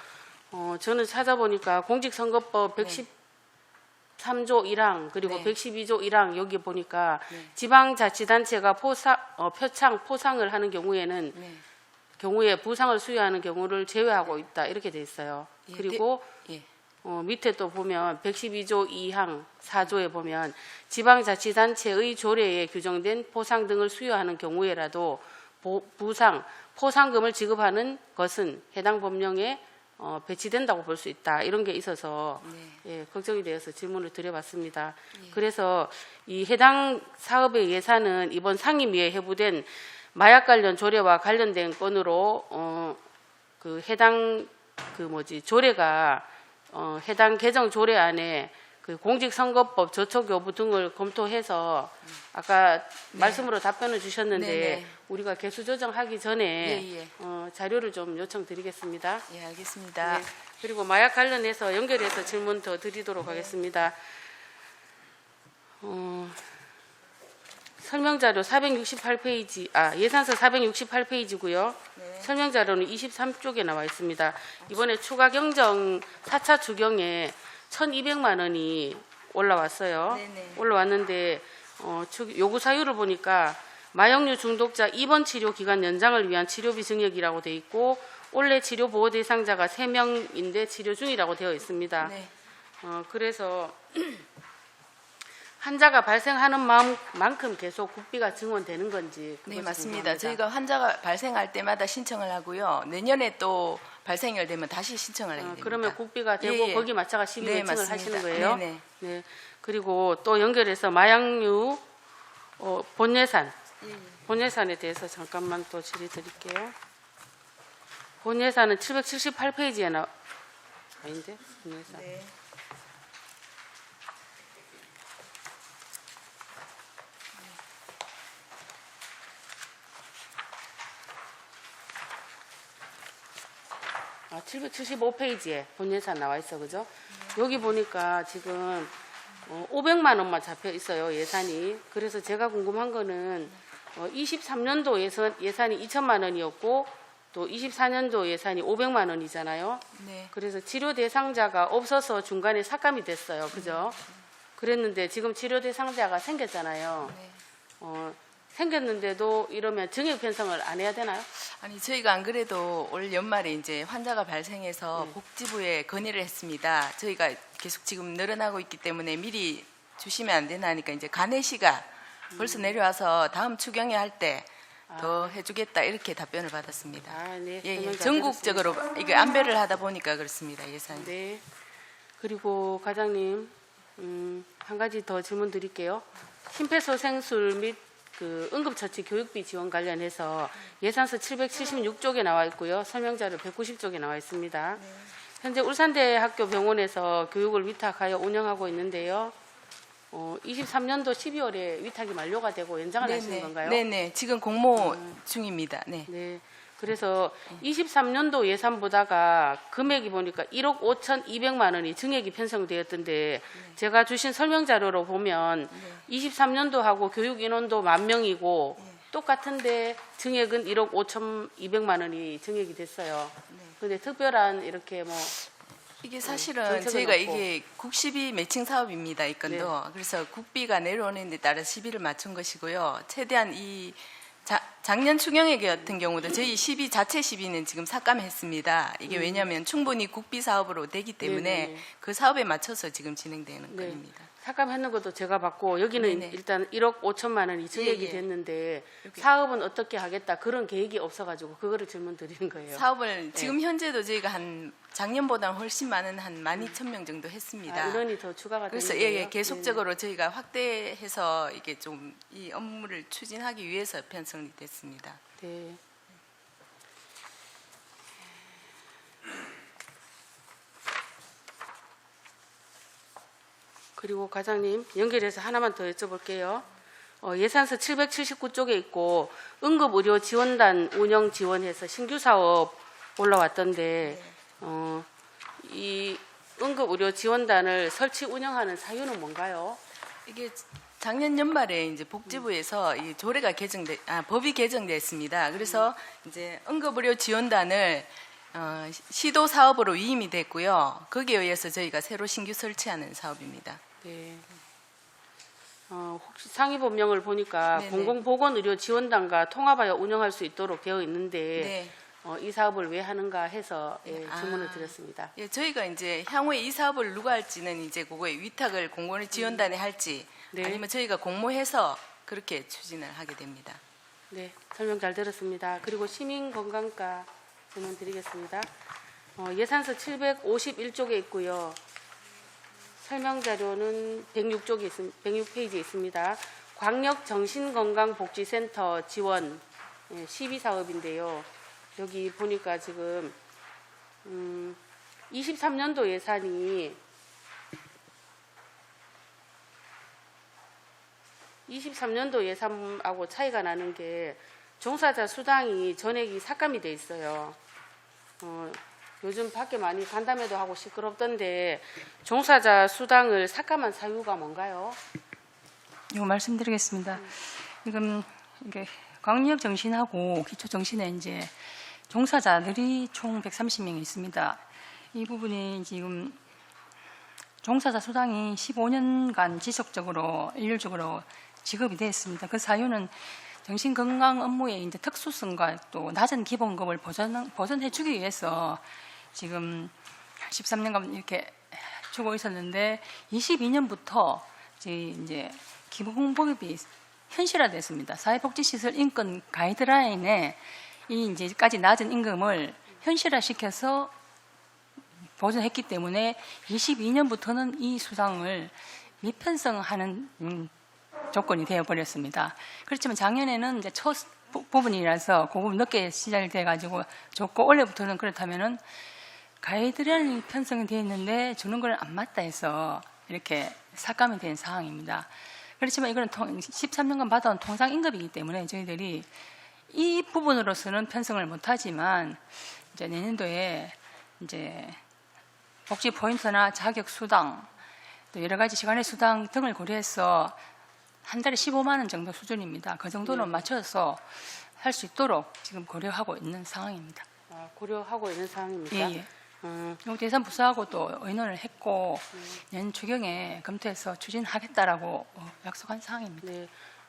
저는 찾아보니까 공직선거법 113조 1항 그리고 네. 112조 1항 여기 보니까 네. 지방자치단체가 표창 포상을 하는 경우에는 네. 경우에 부상을 수여하는 경우를 제외하고 있다 이렇게 돼 있어요. 예, 그리고 예. 밑에 또 보면 112조 2항 4조에 보면 지방자치단체의 조례에 규정된 포상 등을 수여하는 경우에라도 포상금을 지급하는 것은 해당 법령에 배치된다고 볼 수 있다. 이런 게 있어서 예, 걱정이 되어서 질문을 드려봤습니다. 그래서 이 해당 사업의 예산은 이번 상임위에 회부된 마약 관련 조례와 관련된 건으로 그 해당 조례가 해당 개정 조례 안에 그 공직선거법 저촉 여부 등을 검토해서 아까 말씀으로 답변을 주셨는데 네네. 우리가 개수 조정하기 전에 예, 예. 자료를 좀 요청드리겠습니다. 예, 알겠습니다. 네. 그리고 마약 관련해서 연결해서 질문 더 드리도록 하겠습니다. 설명자료 468페이지, 예산서 468페이지고요. 설명자료는 23쪽에 나와 있습니다. 이번에 추가 경정 4차 추경에 1,200만 원이 올라왔어요. 네네. 올라왔는데 요구 사유를 보니까 마약류 중독자 입원 치료 기간 연장을 위한 치료비 증액이라고 되어 있고 올해 치료 보호 대상자가 3명인데 치료 중이라고 되어 있습니다. 네. 그래서 환자가 발생하는 만큼 계속 국비가 증원되는 건지 네, 그것이 맞습니다. 궁금합니다. 저희가 환자가 발생할 때마다 신청을 하고요. 내년에 또 발생이 되면 다시 신청을 하게 됩니다. 그러면 국비가 되고 예, 예. 거기 맞춰가 시비 네, 매칭을 맞습니다. 하시는 거예요? 네네. 네. 그리고 또 연결해서 마약류 본예산에 대해서 잠깐만 또 질의 드릴게요. 본예산은 778페이지에 아닌데 본예산. 네. 아, 775페이지에 본예산 나와 있어, 그죠? 여기 보니까 지금 500만 원만 잡혀 있어요, 예산이. 그래서 제가 궁금한 거는 23년도 예산이 2천만 원이었고 또 24년도 예산이 500만 원이잖아요. 네. 그래서 치료 대상자가 없어서 중간에 삭감이 됐어요, 그죠? 그랬는데 지금 치료 대상자가 생겼잖아요. 네. 생겼는데도 이러면 증액 편성을 안 해야 되나요? 아니 저희가 안 그래도 올 연말에 이제 환자가 발생해서 복지부에 건의를 했습니다. 저희가 계속 지금 늘어나고 있기 때문에 미리 주시면 안 되나 하니까 이제 간해시가 벌써 내려와서 다음 추경에 할 때 더 해주겠다 이렇게 답변을 받았습니다. 네. 예, 예. 설명 잘 전국적으로 이게 안배를 하다 보니까 그렇습니다. 예산이. 네. 그리고 과장님, 한 가지 더 질문 드릴게요. 심폐소생술 및 그 응급처치 교육비 지원 관련해서 예산서 776쪽에 나와 있고요. 설명자료 190쪽에 나와 있습니다. 현재 울산대학교 병원에서 교육을 위탁하여 운영하고 있는데요. 23년도 12월에 위탁이 만료가 되고 연장을 하시는 건가요? 네네. 지금 공모 중입니다. 네. 네. 그래서 23년도 예산 보다가 금액이 보니까 1억 5,200만 원이 증액이 편성되었던데 제가 주신 설명 자료로 보면 23년도하고 교육 인원도 10,000명이고 똑같은데 증액은 1억 5,200만 원이 증액이 됐어요. 그런데 특별한 이렇게 이게 사실은 정책은 저희가 없고. 이게 국시비 매칭 사업입니다. 이 건도. 그래서 국비가 내려오는 데 따라 시비를 맞춘 것이고요. 최대한 이 작년 추경회 같은 경우도 저희 시비 자체 시비는 지금 삭감했습니다. 이게 왜냐하면 충분히 국비 사업으로 되기 때문에 네네. 그 사업에 맞춰서 지금 진행되는 네. 겁니다. 삭감했는 것도 제가 받고 여기는 네네. 일단 1억 5천만 원이 증액이 예, 예. 됐는데 여기. 사업은 어떻게 하겠다 그런 계획이 없어가지고 그거를 질문 드리는 거예요. 사업을 지금 현재도 저희가 한 작년보다는 훨씬 많은 한 12,000명 정도 했습니다. 인원이 더 추가가 되는 그래서 거예요? 예, 계속적으로 저희가 확대해서 이게 좀 이 업무를 추진하기 위해서 편성이 됐습니다. 네. 그리고 과장님 연결해서 하나만 더 여쭤볼게요. 예산서 779쪽에 있고 응급의료 지원단 운영 지원해서 신규 사업 올라왔던데 이 응급의료 지원단을 설치 운영하는 사유는 뭔가요? 이게 작년 연말에 이제 복지부에서 이 조례가 법이 개정됐습니다. 그래서 이제 응급의료 지원단을 시도 사업으로 위임이 됐고요. 거기에 의해서 저희가 새로 신규 설치하는 사업입니다. 네. 혹시 상위 법령을 보니까 네네. 공공보건의료 지원단과 통합하여 운영할 수 있도록 되어 있는데 네. 이 사업을 왜 하는가 해서 질문을 아. 드렸습니다. 예, 저희가 이제 향후에 이 사업을 누가 할지는 이제 그거에 위탁을 공공의 지원단에 할지 네. 아니면 저희가 공모해서 그렇게 추진을 하게 됩니다. 네, 설명 잘 들었습니다. 그리고 시민건강과 질문 드리겠습니다. 예산서 751쪽에 있고요. 설명 자료는 106페이지에 있습니다. 광역 정신건강복지센터 지원 12사업인데요. 여기 보니까 지금 23년도 예산이 23년도 예산하고 차이가 나는 게 종사자 수당이 전액이 삭감이 돼 있어요. 요즘 밖에 많이 간담회도 하고 시끄럽던데 종사자 수당을 삭감한 사유가 뭔가요? 이거 말씀드리겠습니다. 지금 이게 광역 정신하고 기초 정신에 이제 종사자들이 총 130명이 있습니다. 이 부분이 지금 종사자 수당이 15년간 지속적으로 일률적으로 지급이 되어 있습니다. 그 사유는 정신건강 업무의 이제 특수성과 또 낮은 기본급을 보전해주기 위해서 지금 13년간 이렇게 주고 있었는데 22년부터 이제 기본급이 현실화됐습니다. 사회복지시설 인권 가이드라인에 이 이제까지 낮은 임금을 현실화시켜서 보전했기 때문에 22년부터는 이 수당을 미편성하는 조건이 되어버렸습니다. 그렇지만 작년에는 이제 첫 부분이라서 그거 늦게 시작이 돼가지고 좋고 올해부터는 그렇다면은 가이드라인이 편성이 되어 있는데 주는 걸 안 맞다 해서 이렇게 삭감이 된 상황입니다. 그렇지만 이거는 13년간 받아온 통상 임금이기 때문에 저희들이 이 부분으로서는 편성을 못하지만 이제 내년도에 이제 복지 포인트나 자격 수당 또 여러 가지 시간의 수당 등을 고려해서 한 달에 15만 원 정도 수준입니다. 그 정도는 맞춰서 할 수 있도록 지금 고려하고 있는 상황입니다. 고려하고 있는 상황입니까? 예. 대산 부서하고도 의논을 했고 내년 추경에 검토해서 추진하겠다라고 약속한 상황입니다. 네.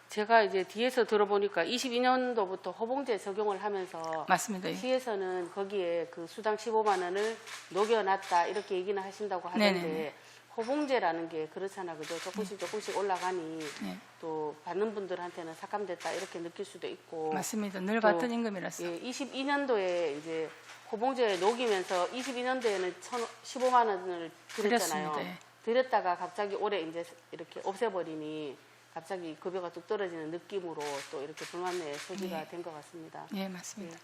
제가 이제 뒤에서 들어보니까 22년도부터 호봉제 적용을 하면서 맞습니다. 예. 시에서는 거기에 그 수당 15만 원을 녹여놨다 이렇게 얘기는 하신다고 하던데 네네네. 호봉제라는 게 그렇잖아, 그죠? 조금씩 올라가니 네. 또 받는 분들한테는 삭감됐다 이렇게 느낄 수도 있고. 맞습니다. 늘 또, 받던 임금이라서. 예, 22년도에 이제 호봉제에 녹이면서 22년도에는 15만 원을 드렸잖아요. 그렇습니다. 예. 드렸다가 갑자기 올해 이제 이렇게 없애버리니 갑자기 급여가 뚝 떨어지는 느낌으로 또 이렇게 불만의 소지가 네. 된 것 같습니다. 예, 맞습니다.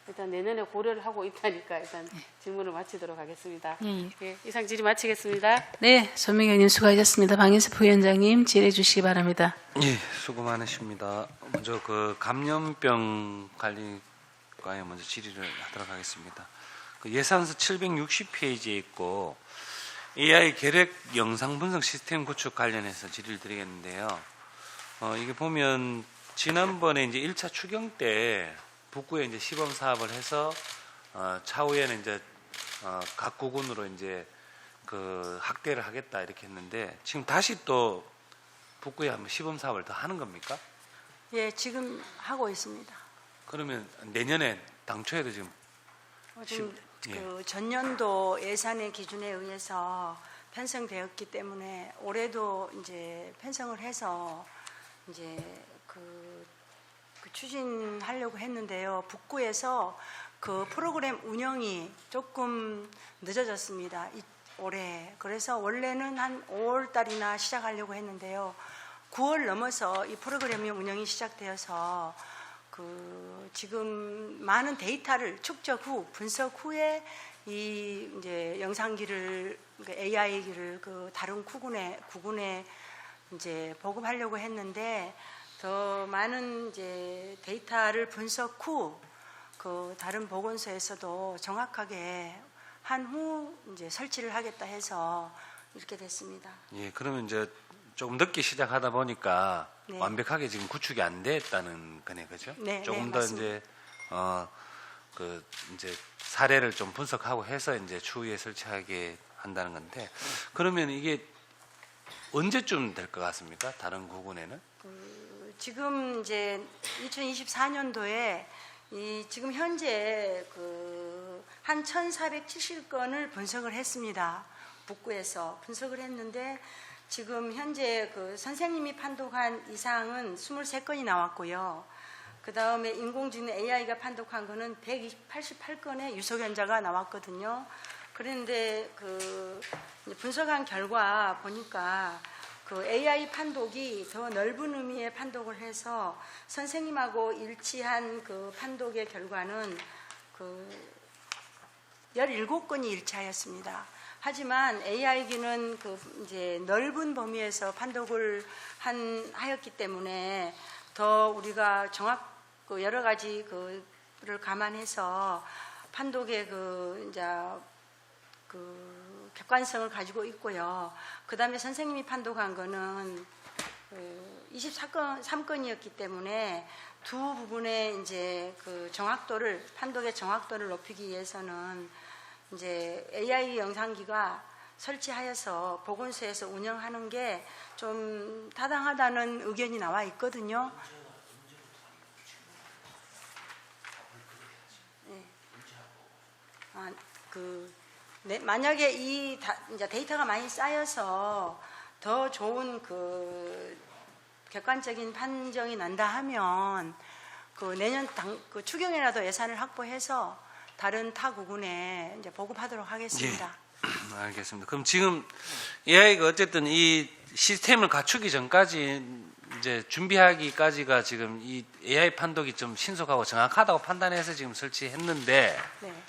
일단 내년에 고려를 하고 있다니까 일단 질문을 마치도록 하겠습니다. 예, 예, 이상 질의 마치겠습니다. 네, 손민경 의원님 수고하셨습니다. 방인섭 부위원장님 질의해 주시기 바랍니다. 예, 수고 많으십니다. 먼저 그 감염병 관리과에 먼저 질의를 하도록 하겠습니다. 그 예산서 760페이지에 있고 AI 계획 영상 분석 시스템 구축 관련해서 질의를 드리겠는데요. 이게 보면 지난번에 이제 1차 추경 때 북구에 이제 시범 사업을 해서 차후에는 이제 각 구군으로 이제 그 확대를 하겠다 이렇게 했는데 지금 다시 또 북구에 한번 시범 사업을 더 하는 겁니까? 예, 지금 하고 있습니다. 그러면 내년에 당초에도 지금 지금 예. 그 전년도 예산의 기준에 의해서 편성되었기 때문에 올해도 이제 편성을 해서 이제 그 추진하려고 했는데요. 북구에서 그 프로그램 운영이 조금 늦어졌습니다. 올해. 그래서 원래는 한 5월 달이나 시작하려고 했는데요. 9월 넘어서 이 프로그램이 운영이 시작되어서 그 지금 많은 데이터를 축적 후 분석 후에 이 이제 영상기를 AI기를 그 다른 구군에 이제 보급하려고 했는데 더 많은 이제 데이터를 분석 후 그 다른 보건소에서도 정확하게 한 후 이제 설치를 하겠다 해서 이렇게 됐습니다. 예, 그러면 이제 조금 늦게 시작하다 보니까 네. 완벽하게 지금 구축이 안 됐다는 거네, 그죠? 네, 조금 네, 더 맞습니다. 이제 그 이제 사례를 좀 분석하고 해서 이제 추후에 설치하게 한다는 건데 그러면 이게 언제쯤 될 것 같습니까? 다른 구군에는? 지금 이제 2024년도에 이 지금 현재 그 한 1,470건을 분석을 했습니다. 북구에서 분석을 했는데 지금 현재 그 선생님이 판독한 이상은 23건이 나왔고요. 그 다음에 인공지능 AI가 판독한 거는 188건의 유속 현자가 나왔거든요. 그런데 그 이제 분석한 결과 보니까 그 AI 판독이 더 넓은 의미의 판독을 해서 선생님하고 일치한 그 판독의 결과는 그 17건이 일치하였습니다. 하지만 AI기는 그 이제 넓은 범위에서 판독을 하였기 때문에 더 우리가 그 여러 가지 그를 감안해서 판독의 그 이제 그 객관성을 가지고 있고요. 그 다음에 선생님이 판독한 거는 23건이었기 때문에 두 부분의 이제 그 정확도를, 판독의 정확도를 높이기 위해서는 이제 AI 영상기가 설치하여서 보건소에서 운영하는 게 좀 타당하다는 의견이 나와 있거든요. 네. 만약에 이제 데이터가 많이 쌓여서 더 좋은 그 객관적인 판정이 난다 하면 그 내년 그 추경에라도 예산을 확보해서 다른 타 구군에 이제 보급하도록 하겠습니다. 예. 알겠습니다. 그럼 지금 AI가 어쨌든 이 시스템을 갖추기 전까지 이제 준비하기까지가 지금 이 AI 판독이 좀 신속하고 정확하다고 판단해서 지금 설치했는데 네.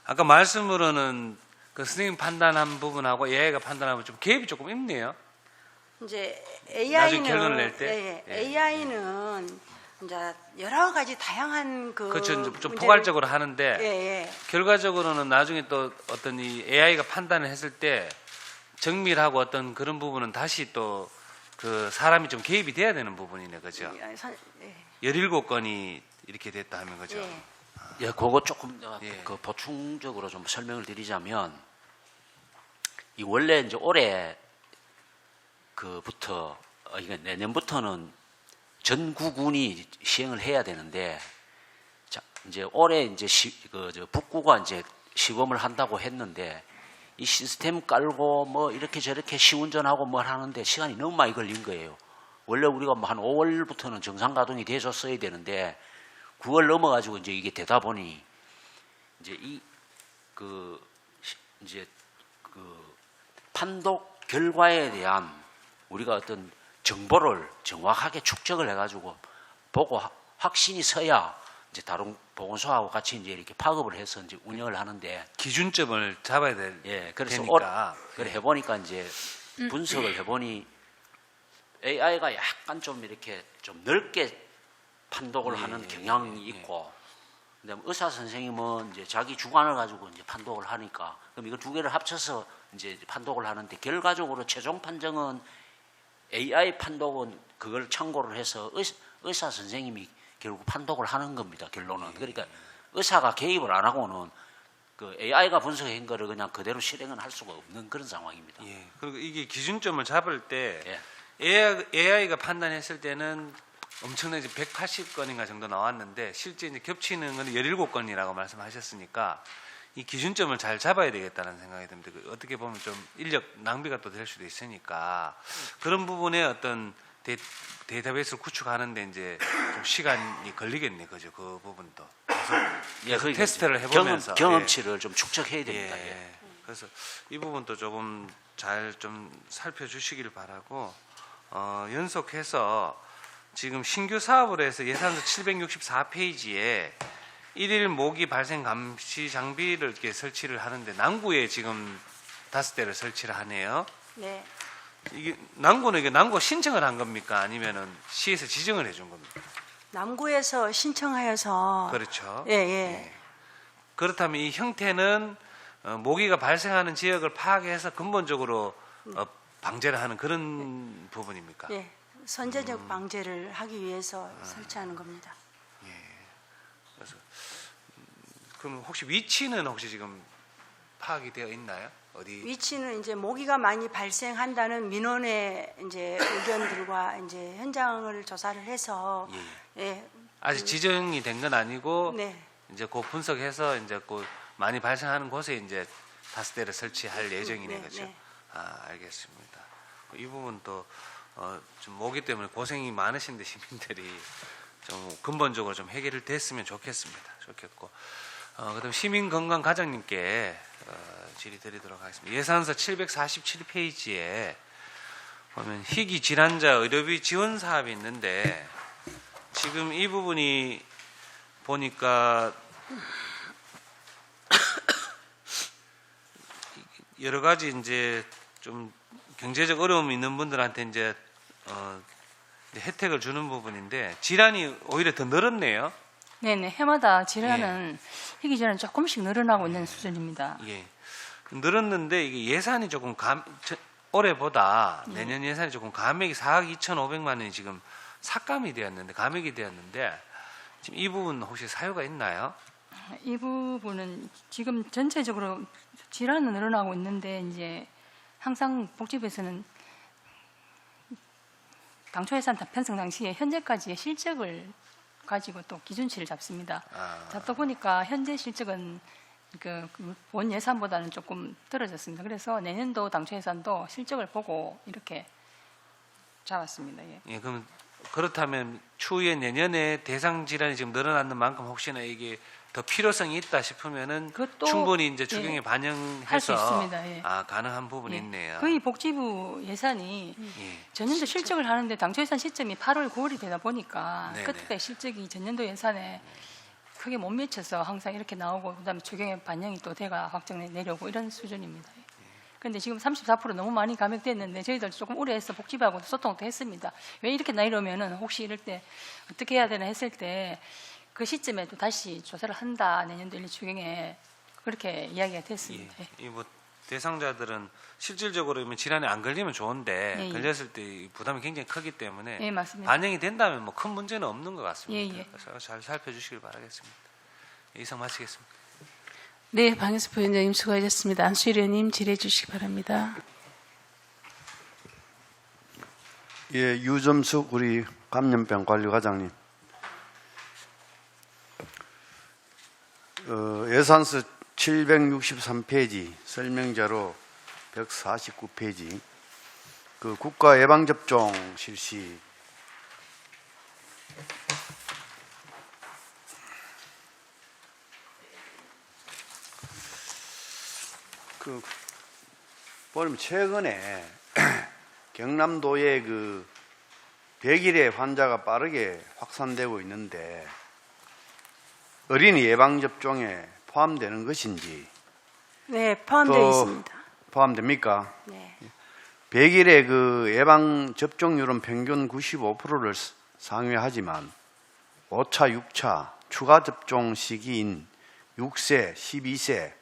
아까 말씀으로는 그 선생님 판단한 부분하고 AI가 판단하면 좀 갭이 조금 있네요. 이제 나중에 결론을 낼 때? 예. AI는 이제 여러 가지 다양한 그 그렇죠. 이제 좀 문제를- 포괄적으로 하는데 예. 결과적으로는 나중에 또 어떤 이 AI가 판단을 했을 때 정밀하고 어떤 그런 부분은 다시 또 그 사람이 좀 개입이 돼야 되는 부분이네, 그죠? 예. 17건이 이렇게 됐다 하면 그죠? 예. 예, 그거 조금 예. 그 보충적으로 좀 설명을 드리자면 이 원래 이제 올해 그부터 이게 내년부터는 전 구군이 시행을 해야 되는데 자, 이제 올해 이제 북구가 이제 시범을 한다고 했는데 이 시스템 깔고 뭐 이렇게 저렇게 시운전하고 뭘 하는데 시간이 너무 많이 걸린 거예요. 원래 우리가 뭐 한 5월부터는 정상 가동이 돼줬어야 되는데 9월 넘어가지고 이제 이게 되다 보니 이제 이제 그 판독 결과에 대한 우리가 어떤 정보를 정확하게 축적을 해가지고 보고 확신이 서야 이제 다른 보건소하고 같이 이제 이렇게 파급을 해서 이제 운영을 하는데 기준점을 잡아야 될 예, 그래서 테니까. 그래 해보니까 이제 분석을 해보니 AI가 약간 좀 이렇게 좀 넓게 판독을 하는 경향이 있고, 그다음에 의사 선생님은 이제 자기 주관을 가지고 이제 판독을 하니까 그럼 이거 두 개를 합쳐서 이제 판독을 하는데 결과적으로 최종 판정은 AI 판독은 그걸 참고를 해서 의사 선생님이 결국 판독을 하는 겁니다. 결론은. 그러니까 의사가 개입을 안 하고는 그 AI가 분석한 거를 그냥 그대로 실행은 할 수가 없는 그런 상황입니다. 예. 그리고 이게 기준점을 잡을 때 예. AI가 판단했을 때는 엄청나게 180건인가 정도 나왔는데 실제 이제 겹치는 건 17건이라고 말씀하셨으니까 이 기준점을 잘 잡아야 되겠다는 생각이 듭니다. 어떻게 보면 좀 인력 낭비가 또 될 수도 있으니까 그런 부분에 어떤 데이터베이스를 구축하는데 이제 좀 시간이 걸리겠네, 그죠? 그 부분도. 그래서 예, 테스트를 해보면서 경험치를 좀 축적해야 됩니다. 예. 예. 그래서 이 부분도 조금 잘 좀 살펴주시길 바라고 연속해서 지금 신규 사업으로 해서 예산서 764페이지에 일일 모기 발생 감시 장비를 이렇게 설치를 하는데 남구에 지금 5대를 설치를 하네요. 네. 이게 남구가 신청을 한 겁니까? 아니면은 시에서 지정을 해준 겁니까? 남구에서 신청하여서 그렇죠. 예. 그렇다면 이 형태는 모기가 발생하는 지역을 파악해서 근본적으로 방제를 하는 그런 부분입니까? 예. 선제적 방제를 하기 위해서 설치하는 겁니다. 그래서 그럼 혹시 위치는 혹시 지금 파악이 되어 있나요? 어디? 위치는 이제 모기가 많이 발생한다는 민원의 이제 의견들과 이제 현장을 조사를 해서 예. 아직 지정이 된 건 아니고 네. 이제 그 분석해서 이제 그 많이 발생하는 곳에 이제 5대를 설치할 예정이네, 네, 그렇죠? 네. 알겠습니다. 이 부분 또 좀 모기 때문에 고생이 많으신데 시민들이 좀 근본적으로 좀 해결이 됐으면 좋겠고 그다음 시민건강과장님께 질의드리도록 하겠습니다. 예산서 747페이지에 보면 희귀 질환자 의료비 지원 사업이 있는데 지금 이 부분이 보니까 여러 가지 이제 좀 경제적 어려움이 있는 분들한테 이제 혜택을 주는 부분인데 질환이 오히려 더 늘었네요. 네네, 해마다 질환은 희귀 질환 조금씩 늘어나고 있는 수준입니다. 예. 늘었는데 이게 예산이 조금 올해보다 내년 예산이 조금 감액이 4억 2,500만 원이 지금 삭감이 되었는데 감액이 되었는데 지금 이 부분 혹시 사유가 있나요? 이 부분은 지금 전체적으로 질환은 늘어나고 있는데 이제 항상 복지부에서는 당초 예산 편성 당시에 현재까지의 실적을 가지고 또 기준치를 잡습니다. 잡다 보니까 현재 실적은 본 예산보다는 조금 떨어졌습니다. 그래서 내년도 당초 예산도 실적을 보고 이렇게 잡았습니다. 예. 예, 그럼 그렇다면 추후에 내년에 대상 질환이 지금 늘어나는 만큼 혹시나 이게 더 필요성이 있다 싶으면은 그것도, 충분히 이제 추경에 예, 반영해서 할 수 있습니다. 예. 가능한 부분이 예. 있네요. 거의 복지부 예산이 예. 전년도 실적을 하는데 당초 예산 시점이 8월, 9월이 되다 보니까 네네. 그때 실적이 전년도 예산에 크게 못 미쳐서 항상 이렇게 나오고 그다음에 추경에 반영이 또 대가 확정에 내려오고 이런 수준입니다. 그런데 지금 34% 너무 많이 감액됐는데 저희들 조금 우려해서 복지부하고 소통도 했습니다. 왜 이렇게 나이러면은 혹시 이럴 때 어떻게 해야 되나 했을 때 그 시점에 또 다시 조사를 한다 내년도 1, 2추경에 그렇게 이야기가 됐습니다. 예. 이 뭐 대상자들은 실질적으로 질환에 안 걸리면 좋은데 예, 예. 걸렸을 때 부담이 굉장히 크기 때문에 예, 맞습니다. 반영이 된다면 뭐 큰 문제는 없는 것 같습니다. 예, 예. 그래서 잘 살펴주시길 바라겠습니다. 이상 마치겠습니다. 네, 방에서 부위원장님 수고하셨습니다. 안수일 의원님 질의해 주시기 바랍니다. 예, 유점숙 우리 감염병 관리과장님. 예산서 763페이지 설명자로 149페이지 그 국가 예방접종 실시 보면 최근에 경남도에 그 100일의 환자가 빠르게 확산되고 있는데 어린이 예방접종에 포함되는 것인지 네, 포함되어 있습니다. 포함됩니까? 네. 100일의 그 예방접종률은 평균 95%를 상회하지만 5차, 6차 추가 접종 시기인 6세, 12세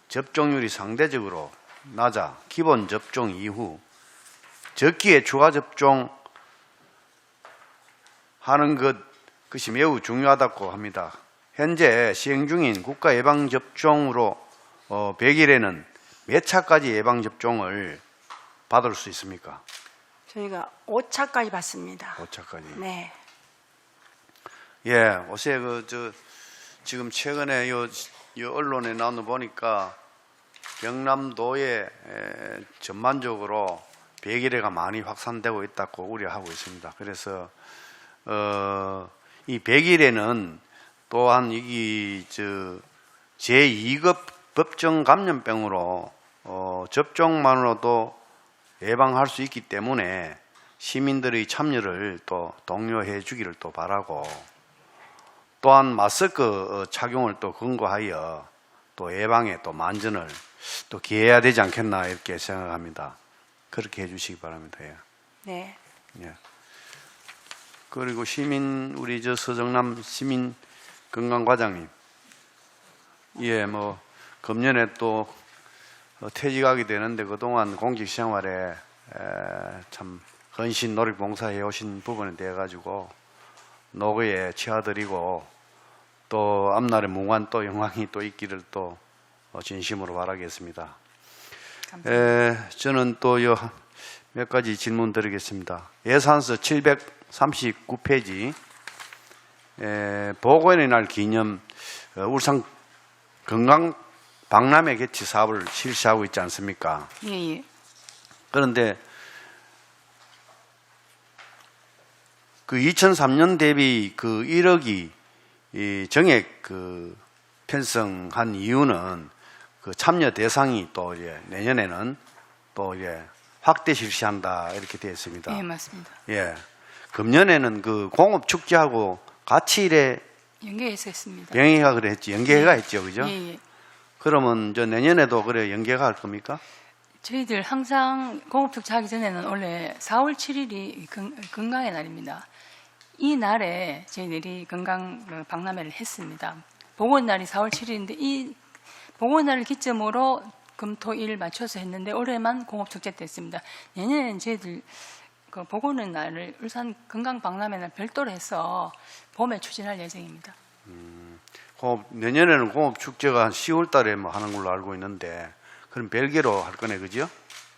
접종률이 상대적으로 낮아 기본 접종 이후 적기에 추가 접종하는 것이 매우 중요하다고 합니다. 현재 시행 중인 국가 예방접종으로 100일에는 몇 차까지 예방접종을 받을 수 있습니까? 저희가 5차까지 받습니다. 5차까지. 네. 예, 어제 지금 최근에 요 언론에 나오는 보니까 경남도에 전반적으로 100일에가 많이 확산되고 있다고 우려하고 있습니다. 그래서 이 100일에는 또한 이 제2급 법정 감염병으로 접종만으로도 예방할 수 있기 때문에 시민들의 참여를 또 독려해 주기를 또 바라고 또한 마스크 착용을 또 근거하여 또 예방에 또 만전을 또 기해야 되지 않겠나 이렇게 생각합니다. 그렇게 해주시기 바랍니다. 예. 네. 예. 그리고 우리 서정남 시민 건강과장님, 예, 뭐 금년에 또 퇴직하게 되는데 그동안 공직 생활에 참 헌신 노력 봉사해 오신 부분에 대해 가지고 노고에 치하드리고 또 앞날에 무궁한 또 영광이 또 있기를 또 진심으로 바라겠습니다. 저는 또 몇 가지 질문 드리겠습니다. 예산서 739페이지 보건의 날 기념 울산 건강 박람회 개최 사업을 실시하고 있지 않습니까? 예, 예. 그런데 그 2003년 대비 그 1억이 이 정액 그 편성한 이유는 그 참여 대상이 또 이제 내년에는 또 이제 확대 실시한다 이렇게 되어 있습니다. 예, 맞습니다. 예. 금년에는 그 공업 축제하고 같이 이래 연계해서 했습니다. 병행해가 그래 했지. 연계해가 했죠. 그죠? 예, 예. 그러면 저 내년에도 그래 연계가 할 겁니까? 저희들 항상 공업축제 하기 전에는 원래 4월 7일이 건강의 날입니다. 이 날에 저희들이 건강 박람회를 했습니다. 보건날이 4월 7일인데 이 보건날을 기점으로 금토일 맞춰서 했는데 올해만 공업축제 때 했습니다. 내년에는 저희들 그 보건의 날을 울산 건강 박람회 날 별도로 해서 봄에 추진할 예정입니다. 내년에는 공업 축제가 한 10월 달에 뭐 하는 걸로 알고 있는데 그럼 별개로 할 거네, 그죠?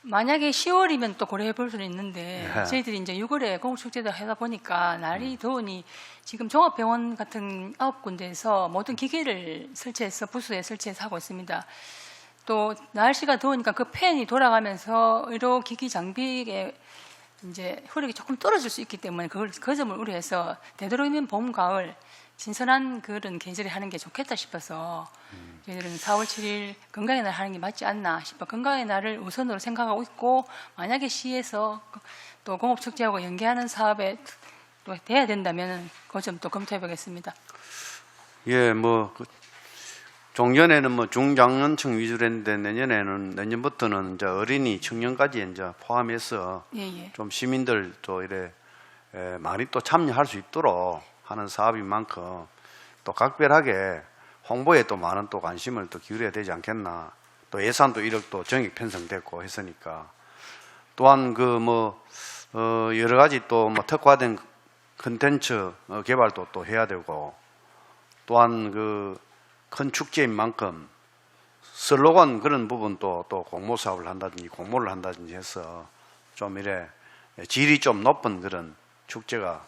만약에 10월이면 또 고려해 볼 수는 있는데 예. 저희들이 이제 6월에 공업축제도 하다 보니까 날이 더우니 지금 종합병원 같은 9군데에서 모든 기계를 설치해서 부수에 설치해서 하고 있습니다. 또 날씨가 더우니까 그 팬이 돌아가면서 의료 기기 장비에 이제 효력이 조금 떨어질 수 있기 때문에 그 점을 우려해서 되도록이면 봄, 가을 신선한 그런 계절에 하는 게 좋겠다 싶어서 저희들은 4월 7일 건강의 날 하는 게 맞지 않나 싶어 건강의 날을 우선으로 생각하고 있고 만약에 시에서 또 공업축제하고 연계하는 사업에 또 돼야 된다면 그 점 또 검토해 보겠습니다. 예, 뭐 종전에는 뭐 중장년층 위주로 했는데 내년부터는 이제 어린이, 청년까지 이제 포함해서 예. 좀 시민들 또 이래 많이 또 참여할 수 있도록 하는 사업인 만큼 또 각별하게 홍보에 또 많은 또 관심을 또 기울여야 되지 않겠나. 또 예산도 1억 또 정액 편성됐고 했으니까. 또한 그 뭐 여러 가지 또 뭐 특화된 컨텐츠 개발도 또 해야 되고 또한 그 큰 축제인 만큼 슬로건 그런 부분도 또 공모 사업을 한다든지 공모를 한다든지 해서 좀 이래 질이 좀 높은 그런 축제가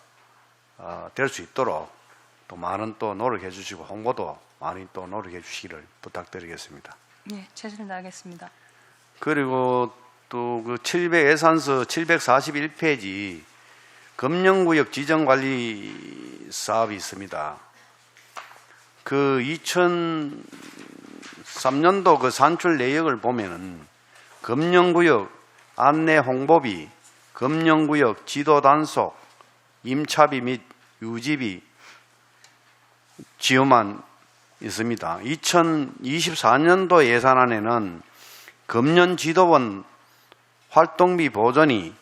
될 수 있도록 또 많은 또 노력해 주시고 홍보도 많이 또 노력해 주시기를 부탁드리겠습니다. 예, 최선을 다하겠습니다. 그리고 또 그 예산서 741페이지 금령구역 지정관리 사업이 있습니다. 그 2003년도 그 산출 내역을 보면은 금령구역 안내 홍보비, 금령구역 지도 단속, 임차비 및 유지비 지원만 있습니다. 2024년도 예산안에는 금년 지도원 활동비 보전이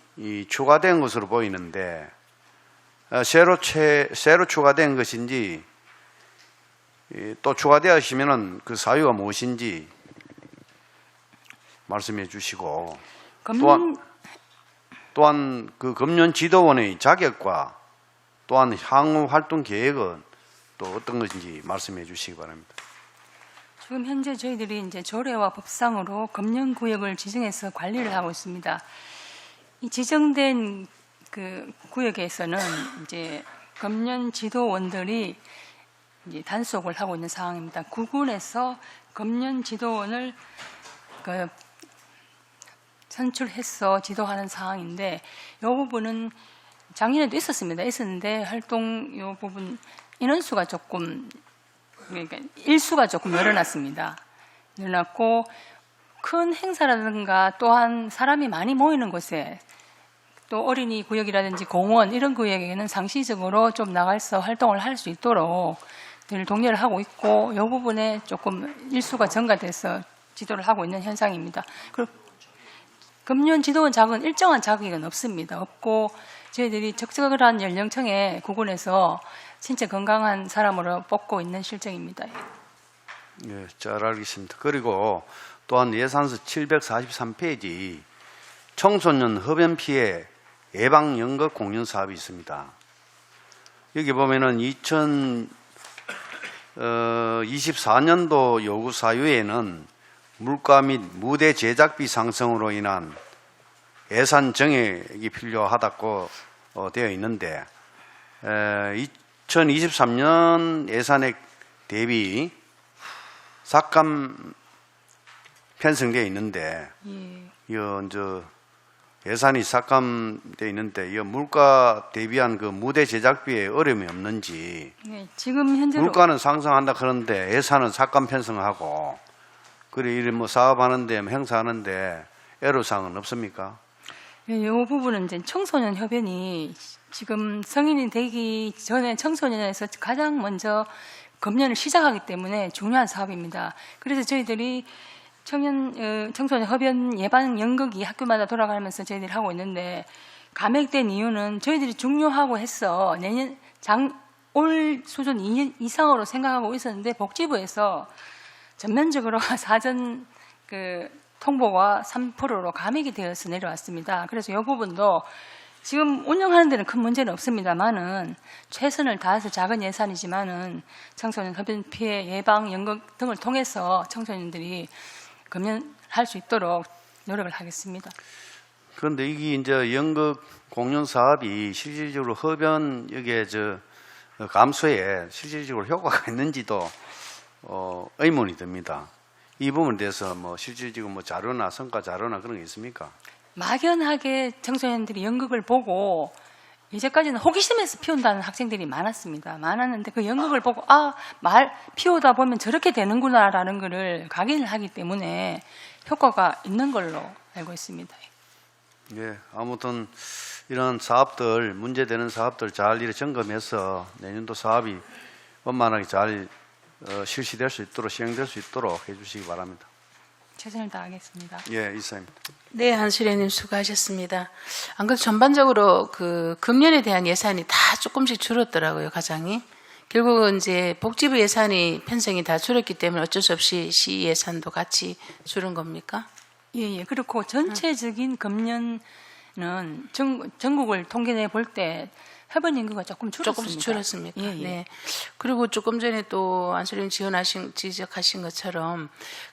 추가된 것으로 보이는데 새로 추가된 것인지 또 추가되었으면은 그 사유가 무엇인지 말씀해 주시고 또한 그 금년 지도원의 자격과 또한 향후 활동 계획은 또 어떤 것인지 말씀해 주시기 바랍니다. 지금 현재 저희들이 이제 조례와 법상으로 금년구역을 지정해서 관리를 하고 있습니다. 이 지정된 그 구역에서는 이제 금년 지도원들이 이제 단속을 하고 있는 상황입니다. 구군에서 금년 지도원을 그 선출해서 지도하는 상황인데 이 부분은 작년에도 있었는데 활동 이 부분 인원수가 조금 그러니까 일수가 조금 늘어났고 큰 행사라든가 또한 사람이 많이 모이는 곳에 또 어린이 구역이라든지 공원 이런 구역에는 상시적으로 좀 나가서 활동을 할 수 있도록 늘 독려를 하고 있고 이 부분에 조금 일수가 증가돼서 지도를 하고 있는 현상입니다. 그리고 금년 지도원 자격은 일정한 자격은 없고 저희들이 적절한 연령층에 구군에서 진짜 건강한 사람으로 뽑고 있는 실정입니다. 예, 잘 알겠습니다. 그리고 또한 예산서 743페이지 청소년 흡연 피해 예방 연극 공연 사업이 있습니다. 여기 보면은 2024년도 요구 사유에는 물가 및 무대 제작비 상승으로 인한 예산 정액이 필요하다고 되어 있는데 2023년 예산액 대비 삭감 편성되어 있는데 이제 예산이 삭감돼 있는데 이 물가 대비한 그 무대 제작비에 어려움이 없는지. 네, 지금 현재로 물가는 상승한다 그러는데 예산은 삭감 편성하고 그래 이래 뭐 사업하는데 행사하는데 애로사항은 없습니까? 이 부분은 이제 청소년 협연이 지금 성인이 되기 전에 청소년에서 가장 먼저 검열을 시작하기 때문에 중요한 사업입니다. 그래서 저희들이 청소년 협연 예방 연극이 학교마다 돌아가면서 저희들이 하고 있는데 감액된 이유는 저희들이 중요하고 해서 내년 올 수준 이상으로 생각하고 있었는데 복지부에서 전면적으로 사전 통보가 3%로 감액이 되어서 내려왔습니다. 그래서 이 부분도 지금 운영하는 데는 큰 문제는 없습니다만은 최선을 다해서 작은 예산이지만은 청소년 협연 피해 예방 연극 등을 통해서 청소년들이 검열할 수 있도록 노력을 하겠습니다. 그런데 이게 이제 연극 공연 사업이 실질적으로 흡연 여기에 감소에 실질적으로 효과가 있는지도 의문이 듭니다. 이 부분에 대해서 뭐 실질적으로 뭐 자료나 성과 자료나 그런 게 있습니까? 막연하게 청소년들이 연극을 보고 이제까지는 호기심에서 피운다는 학생들이 많았는데 그 연극을 보고 피우다 보면 저렇게 되는구나라는 것을 각인을 하기 때문에 효과가 있는 걸로 알고 있습니다. 예, 아무튼 이런 사업들 문제되는 사업들 잘 이렇게 점검해서 내년도 사업이 원만하게 잘 실시될 수 있도록 시행될 수 있도록 해주시기 바랍니다. 최선을 다하겠습니다. 예, 이사입니다. 네, 한수련님 수고하셨습니다. 안 그래도 전반적으로 그 금년에 대한 예산이 다 조금씩 줄었더라고요, 과장님. 결국은 이제 복지부 예산이 편성이 다 줄었기 때문에 어쩔 수 없이 시 예산도 같이 줄은 겁니까? 예. 그렇고 전체적인 금년은 전국을 통계내 볼 때 협연 인구가 조금 줄었습니다. 조금씩 줄었습니까? 예. 네. 그리고 조금 전에 또 안수련님 지적하신 것처럼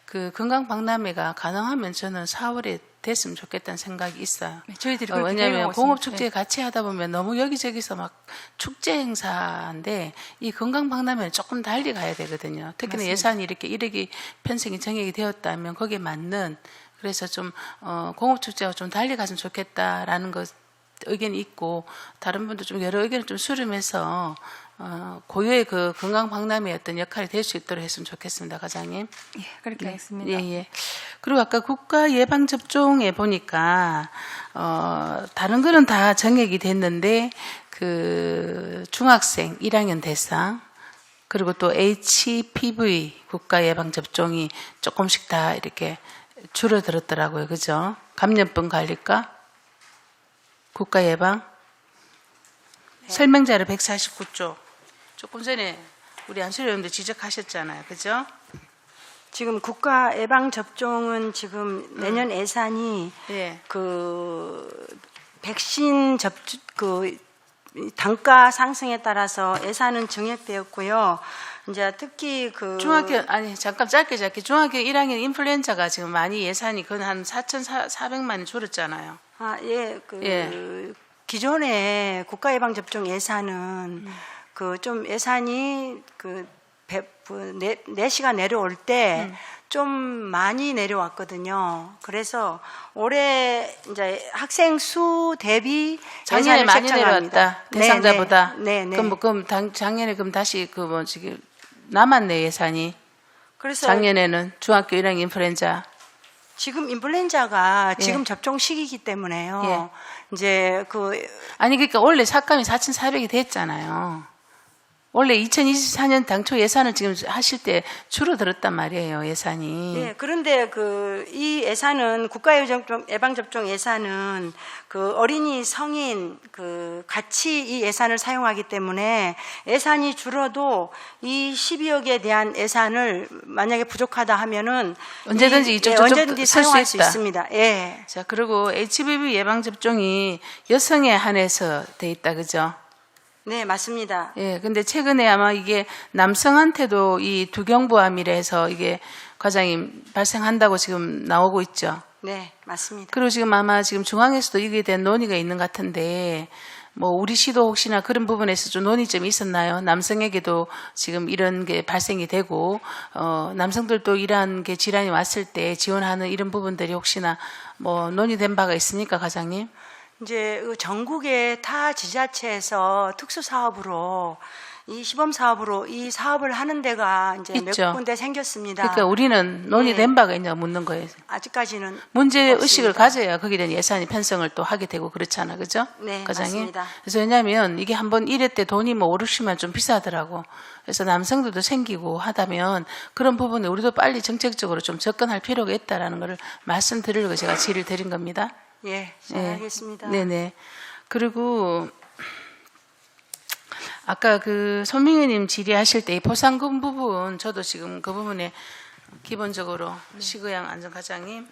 그 건강 박람회가 가능하면 저는 4월에 됐으면 좋겠다는 생각이 있어요. 네, 저희들이 그렇게 왜냐하면 계획하고 공업축제 있습니다. 같이 하다 보면 너무 여기저기서 막 축제 행사인데 이 건강 박람회는 조금 달리 가야 되거든요. 특히나 맞습니다. 예산이 이렇게 1억이 편성이 정액이 되었다면 거기에 맞는 그래서 좀 공업축제하고 좀 달리 갔으면 좋겠다라는 것 의견이 있고 다른 분도 좀 여러 의견을 좀 수렴해서 고유의 그 건강 박람회의 어떤 역할이 될 수 있도록 했으면 좋겠습니다, 과장님. 예, 그렇게 네. 하겠습니다. 예. 그리고 아까 국가 예방 접종에 보니까 다른 거는 다 정액이 됐는데 그 중학생 1학년 대상 그리고 또 HPV 국가 예방 접종이 조금씩 다 이렇게 줄어들었더라고요, 그죠? 감염병 관리과 국가 예방 설명자료 149쪽 조금 전에 우리 안수련 의원도 지적하셨잖아요, 그죠? 지금 국가 예방 접종은 지금 내년 예산이 예. 그 백신 접종 그 단가 상승에 따라서 예산은 정액되었고요. 이제 특히 그 중학교 아니 잠깐 짧게 중학교 1학년 인플루엔자가 지금 많이 예산이 건 한 4,400만 원 줄었잖아요. 그 기존의 국가 예방 접종 예산은 그 좀 예산이 내시가 내려올 때 좀 많이 내려왔거든요. 그래서 올해 이제 학생 수 대비 작년에 예산을 많이 책정합니다. 내려왔다 대상자보다. 네. 그럼 작년에 그럼 다시 지금 남았네 예산이. 그래서 작년에는 중학교 1학년 인플루엔자. 지금 인플루엔자가 예. 지금 접종 시기이기 때문에요. 예. 이제 아니 그러니까 원래 삭감이 4,400이 됐잖아요. 원래 2024년 당초 예산을 지금 하실 때 줄어들었단 말이에요, 예산이. 네, 그런데 이 예산은 국가 예방 접종 예산은 그 어린이 성인 같이 이 예산을 사용하기 때문에 예산이 줄어도 이 12억에 대한 예산을 만약에 부족하다 하면은 언제든지 이쪽 언제든지 쓸 수 사용할 수 있다. 있습니다. 예. 자, 그리고 HPV 예방 접종이 여성에 한해서 돼 있다, 그죠? 네, 맞습니다. 예, 근데 최근에 아마 이게 남성한테도 이 두경부암이라 해서 이게 과장님 발생한다고 지금 나오고 있죠. 네, 맞습니다. 그리고 지금 아마 지금 중앙에서도 이거에 대한 논의가 있는 것 같은데 뭐 우리 시도 혹시나 그런 부분에서 좀 논의점이 있었나요? 남성에게도 지금 이런 게 발생이 되고 남성들도 이러한 게 질환이 왔을 때 지원하는 이런 부분들이 혹시나 뭐 논의된 바가 있습니까, 과장님? 이제 전국의 타 지자체에서 특수 사업으로 이 시범 사업으로 이 사업을 하는 데가 이제 있죠. 몇 군데 생겼습니다. 그러니까 우리는 논의된 바가 있냐 묻는 거예요. 아직까지는 문제 없습니다. 의식을 가져야 거기에 대한 예산이 편성을 또 하게 되고 그렇잖아, 그죠? 네, 과장님? 맞습니다. 그래서 왜냐하면 이게 한번 일회 때 돈이 뭐 5, 60만 좀 비싸더라고. 그래서 남성들도 생기고 하다면 그런 부분에 우리도 빨리 정책적으로 좀 접근할 필요가 있다라는 것을 말씀드리려고 제가 질의를 드린 겁니다. 예, 잘 알겠습니다. 네네. 그리고 아까 그 손민규님 질의하실 때 이 포상금 부분 저도 지금 그 부분에 기본적으로 시그양 안전과장님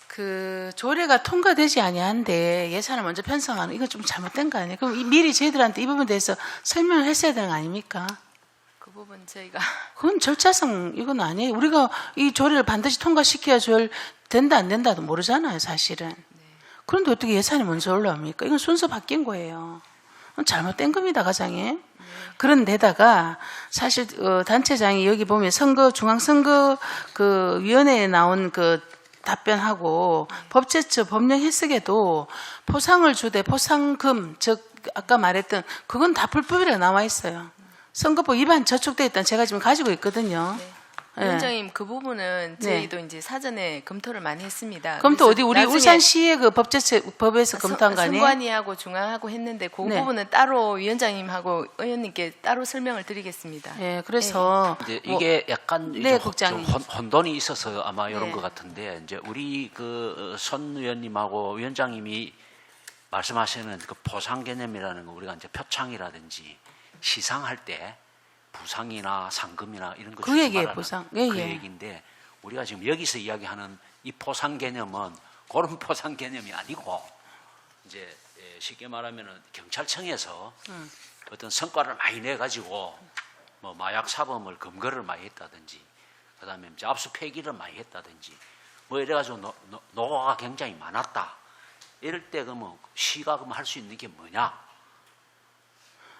그 조례가 통과되지 아니한데 예산을 먼저 편성하는 이건 좀 잘못된 거 아니에요? 그럼 미리 저희들한테 이 부분에 대해서 설명을 했어야 되는 거 아닙니까? 그 부분 저희가 그건 절차상 이건 아니에요. 우리가 이 조례를 반드시 통과시켜야 된다 안 된다도 모르잖아요, 사실은. 그런데 어떻게 예산이 먼저 올라옵니까? 이건 순서 바뀐 거예요. 잘못된 겁니다, 과장님. 그런데다가 사실 단체장이 여기 보면 중앙선거 그 위원회에 나온 그 답변하고 법제처 법령 해석에도 포상을 주되 포상금 즉 아까 말했던 그건 다 불법이라고 나와 있어요. 선거법 위반 저촉돼 있다는 제가 지금 가지고 있거든요. 예. 위원장님 그 부분은 저희도 이제 사전에 검토를 많이 했습니다. 검토 어디 우리 나중에 울산시의 그 법에서 검토한 거 아니에요? 선관위하고 중앙하고 했는데 그 네. 부분은 따로 위원장님하고 의원님께 따로 설명을 드리겠습니다. 예, 그래서 이제 뭐- 이게 약간 네, 이제 국장님. 좀 혼돈이 있어서 아마 이런 네. 것 같은데 이제 우리 그 손 의원님하고 위원장님이 말씀하시는 그 보상 개념이라는 거 우리가 이제 표창이라든지 시상할 때 부상이나 상금이나 이런 거 그 주지 얘기예요, 말라는 보상. 예, 그 예. 얘기인데 우리가 지금 여기서 이야기하는 이 포상 개념은 그런 포상 개념이 아니고 이제 쉽게 말하면은 경찰청에서 어떤 성과를 많이 내 가지고 뭐 마약 사범을 검거를 많이 했다든지 그다음에 이제 압수 폐기를 많이 했다든지 뭐 이래 가지고 노고가 굉장히 많았다. 이럴 때 그러면 시가 그럼 할 수 있는 게 뭐냐?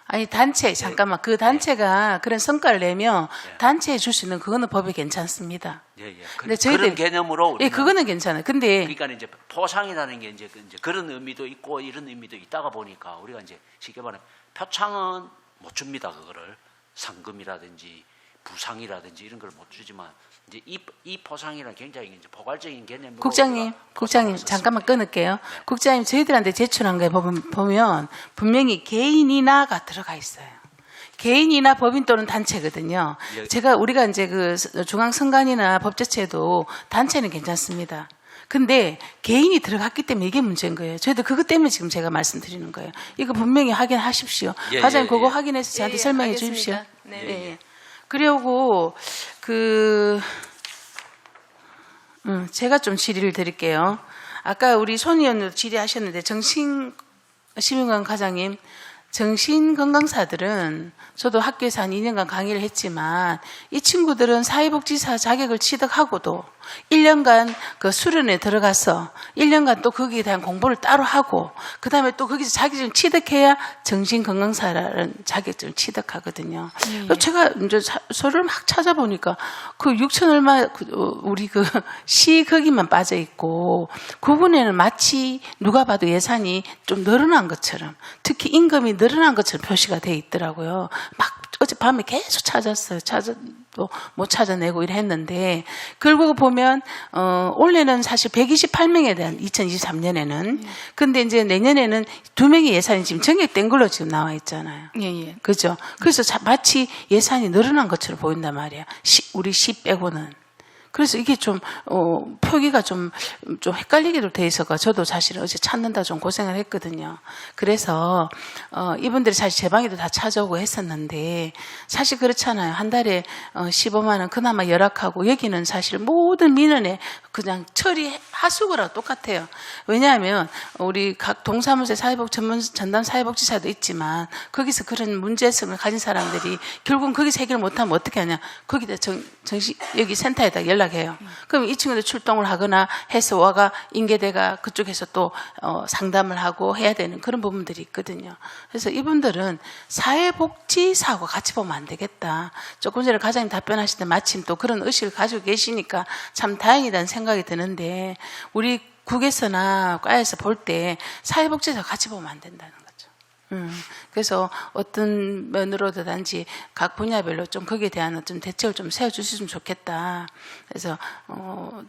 아니 단체 잠깐만 그 단체가 그런 성과를 내면 네. 단체에 줄 수 있는 그거는 법에 괜찮습니다. 예, 예. 근데 그런 저희들- 개념으로 예, 우리는 그거는 괜찮아요. 근데 그러니까 이제 포상이라는 게 이제 그런 의미도 있고 이런 의미도 있다가 보니까 우리가 이제 쉽게 말하면 표창은 못 줍니다. 그거를 상금이라든지 부상이라든지 이런 걸 못 주지만 이제 이 포상이란 굉장히 이제 포괄적인 개념으로 국장님 포상을 잠깐만 썼습니다. 끊을게요. 국장님 저희들한테 제출한 거에 보면 분명히 개인이나가 들어가 있어요. 개인이나 법인 또는 단체거든요. 예. 우리가 이제 그 중앙선관위나 법제처에도 단체는 괜찮습니다. 근데 개인이 들어갔기 때문에 이게 문제인 거예요. 저희도 그것 때문에 지금 제가 말씀드리는 거예요. 이거 분명히 확인하십시오. 예, 과장님 예, 그거 예. 확인해서 저한테 예, 설명해 알겠습니다. 주십시오. 네. 예, 예. 그리고 제가 좀 질의를 드릴게요. 아까 우리 손 의원도 질의하셨는데 시민관 과장님 정신건강사들은 저도 학교에서 한 2년간 강의를 했지만 이 친구들은 사회복지사 자격을 취득하고도 1년간 그 수련에 들어가서 1년간 또 거기에 대한 공부를 따로 하고 그 다음에 또 거기서 자격증을 취득해야 정신건강사라는 자격증을 취득하거든요. 제가 이제 서류를 막 찾아보니까 그 6천 얼마 우리 그 시 거기만 빠져 있고 그분에는 마치 누가 봐도 예산이 좀 늘어난 것처럼 특히 임금이 늘어난 것처럼 표시가 돼 있더라고요. 막 어젯밤에 계속 찾았어요. 또 못 찾아내고 이랬는데 결국 보면 올해는 사실 128명에 대한 2023년에는 근데 이제 내년에는 2명의 예산이 지금 정액된 걸로 지금 나와 있잖아요. 예. 그죠? 그래서 마치 예산이 늘어난 것처럼 보인단 말이야. 우리 시 빼고는. 그래서 이게 좀 표기가 좀 헷갈리기도 돼 있어가 저도 사실은 어제 찾는다 좀 고생을 했거든요. 그래서 이분들이 사실 제 방에도 다 찾아오고 했었는데 사실 그렇잖아요. 한 달에 15만 원 그나마 열악하고 여기는 사실 모든 민원에 그냥 처리 하수구랑 똑같아요. 왜냐하면 우리 각 동사무소 전담 사회복지사도 있지만 거기서 그런 문제성을 가진 사람들이 결국은 거기서 해결 못하면 어떻게 하냐. 거기다 여기 센터에다 연락해요. 그럼 이 친구들 출동을 하거나 해서 와가 인계대가 그쪽에서 또 상담을 하고 해야 되는 그런 부분들이 있거든요. 그래서 이분들은 사회복지사하고 같이 보면 안 되겠다. 조금 전에 과장님 답변하실 때 마침 또 그런 의식을 가지고 계시니까 참 다행이라는 생각이 드는데 우리 국에서나 과에서 볼 때 사회복지사와 같이 보면 안 된다는 거죠. 그래서 어떤 면으로도 단지 각 분야별로 좀 거기에 대한 좀 대책을 좀 세워주시면 좋겠다. 그래서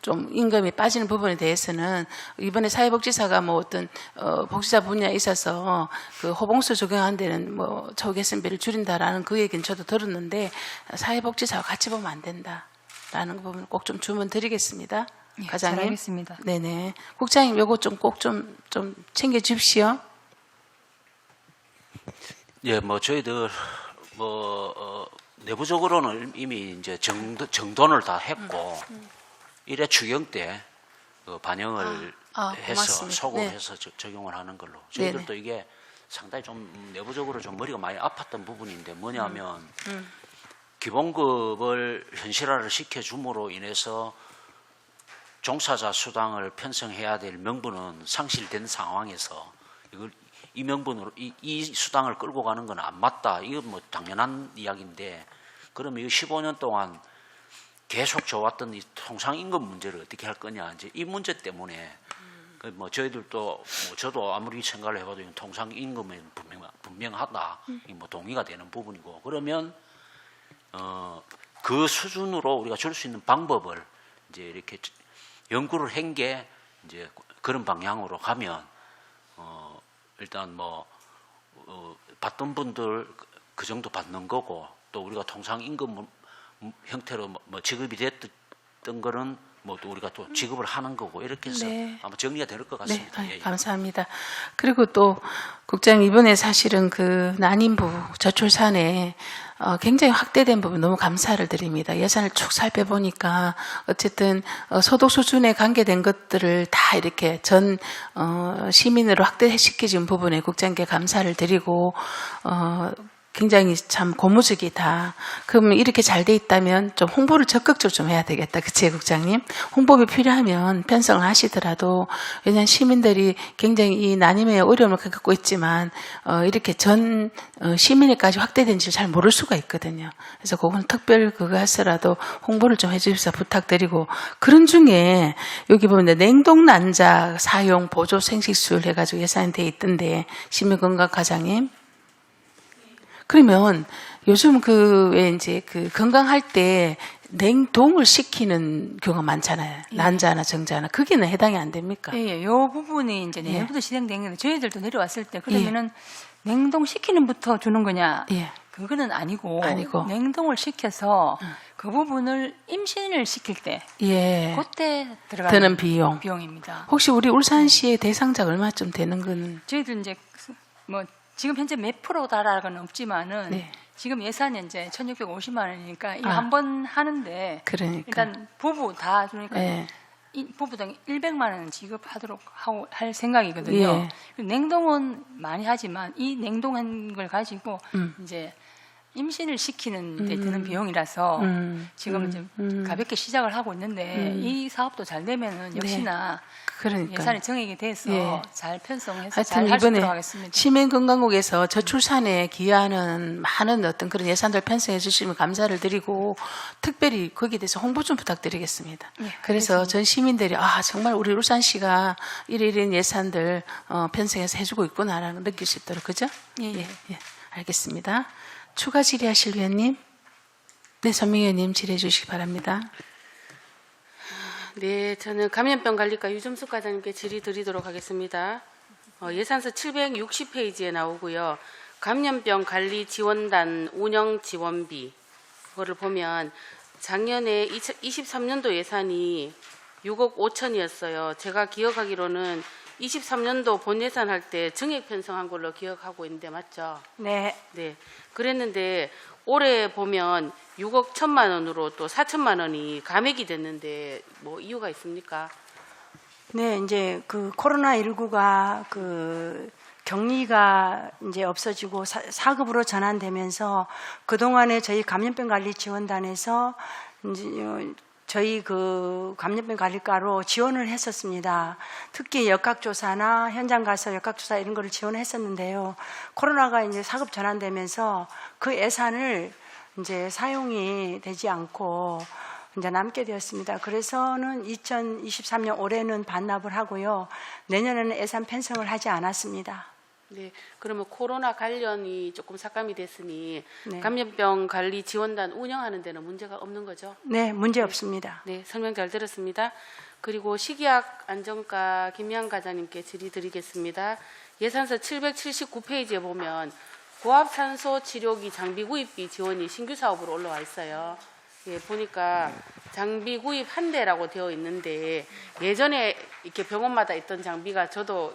좀 임금이 빠지는 부분에 대해서는 이번에 사회복지사가 뭐 어떤 복지자 분야에 있어서 그 호봉수 적용한 데는 뭐 처우 개선비를 줄인다라는 그 얘기는 저도 들었는데 사회복지사와 같이 보면 안 된다라는 부분을 꼭 좀 주문 드리겠습니다. 예, 과장님. 잘 알겠습니다. 네네. 국장님 요거 좀 꼭 좀 챙겨 주십시오. 예, 뭐 저희들 내부적으로는 이미 이제 정돈을 다 했고 일회 추경 때 반영을 해서 고맙습니다. 소급해서 적용을 하는 걸로. 저희들도 이게 상당히 좀 내부적으로 좀 머리가 많이 아팠던 부분인데 뭐냐면 기본급을 현실화를 시켜줌으로 인해서 종사자 수당을 편성해야 될 명분은 상실된 상황에서 이걸 이 명분으로 이 수당을 끌고 가는 건 안 맞다. 이건 뭐 당연한 이야기인데 그러면 이 15년 동안 계속 좋았던 이 통상임금 문제를 어떻게 할 거냐. 이제 이 문제 때문에 뭐 저희들도 뭐 저도 아무리 생각을 해봐도 통상임금은 분명하다. 뭐 동의가 되는 부분이고 그러면 그 수준으로 우리가 줄 수 있는 방법을 이제 이렇게 연구를 한 게 이제 그런 방향으로 가면 일단 뭐 받던 분들 그 정도 받는 거고 또 우리가 통상 임금 형태로 뭐 지급이 됐던 거는 뭐 또 우리가 또 지급을 하는 거고 이렇게 해서 아마 정리가 될 것 같습니다. 네, 감사합니다. 그리고 또 국장님 이번에 사실은 그 난임부 저출산에 굉장히 확대된 부분 너무 감사를 드립니다. 예산을 쭉 살펴보니까 어쨌든 소득 수준에 관계된 것들을 다 이렇게 전 시민으로 확대시키는 부분에 국장님께 감사를 드리고 굉장히 참 고무적이다. 그러면 이렇게 잘 돼 있다면 좀 홍보를 적극적으로 좀 해야 되겠다. 그치, 국장님? 홍보비 필요하면 편성을 하시더라도 왜냐하면 시민들이 굉장히 이 난임의 어려움을 겪고 있지만 이렇게 전 시민에까지 확대된지를 잘 모를 수가 있거든요. 그래서 그건 특별 그거 해서라도 홍보를 좀 해주십사 부탁드리고 그런 중에 여기 보면 냉동 난자 사용 보조 생식술 해가지고 예산이 돼 있던데 시민건강과장님 그러면 요즘 왜 이제 건강할 때 냉동을 시키는 경우가 많잖아요. 난자나 정자나. 거기는 해당이 안 됩니까? 예, 요 부분이 이제 내년부터 시행된 건데 저희들도 내려왔을 때 그러면은 냉동시키는부터 주는 거냐? 그거는 아니고 냉동을 시켜서 그 부분을 임신을 시킬 때 그때 들어가는 비용입니다. 혹시 우리 울산시의 대상자가 얼마쯤 되는 건? 저희들 이제 뭐 지금 현재 몇 프로다라고는 없지만은 지금 예산이 이제 1,650만 원이니까 이거 한 번 하는데 일단 부부 다 주니까 부부당 100만 원 지급하도록 할 생각이거든요. 냉동은 많이 하지만 이 냉동한 걸 가지고 이제 임신을 시키는 데 드는 비용이라서 지금 이제 가볍게 시작을 하고 있는데 이 사업도 잘 되면은 역시나 예산이 정액이 돼서 잘 편성해서 잘 할 수 있도록 하겠습니다. 시민건강국에서 저출산에 기여하는 많은 어떤 그런 예산들 편성해 주시면 감사를 드리고 특별히 거기에 대해서 홍보 좀 부탁드리겠습니다. 그래서 전 시민들이 정말 우리 울산시가 이런 예산들 편성해서 해주고 있구나라는 걸 느낄 수 있도록 그죠? 예. 알겠습니다. 추가 질의하실 위원님. 네, 선명 의원님 질의해 주시기 바랍니다. 네, 저는 감염병 관리과 유점숙 과장님께 질의 드리도록 하겠습니다. 예산서 760페이지에 나오고요. 감염병 관리 지원단 운영 지원비 그거를 보면 작년에 23년도 예산이 6억 5천이었어요. 제가 기억하기로는 23년도 본 예산할 때 정액 편성한 걸로 기억하고 있는데 맞죠? 네. 그랬는데 올해 보면 6억 1천만 원으로 또 4천만 원이 감액이 됐는데 뭐 이유가 있습니까? 네, 이제 코로나19가 격리가 이제 없어지고 4급으로 전환되면서 그동안에 저희 감염병 관리 지원단에서 이제 저희 그 감염병 관리과로 지원을 했었습니다. 특히 역학조사나 현장 가서 역학조사 이런 거를 지원했었는데요. 코로나가 이제 사급 전환되면서 그 예산을 이제 사용이 되지 않고 이제 남게 되었습니다. 그래서는 2023년 올해는 반납을 하고요. 내년에는 예산 편성을 하지 않았습니다. 네, 그러면 코로나 관련이 조금 삭감이 됐으니 네. 감염병 관리 지원단 운영하는 데는 문제가 없는 거죠? 네, 문제 없습니다. 네, 설명 잘 들었습니다. 그리고 식약 안전과 김미양 과장님께 질의드리겠습니다. 예산서 779페이지에 보면 고압산소 치료기 장비 구입비 지원이 신규 사업으로 올라와 있어요. 예, 보니까 장비 구입 한 대라고 되어 있는데 예전에 이렇게 병원마다 있던 장비가 저도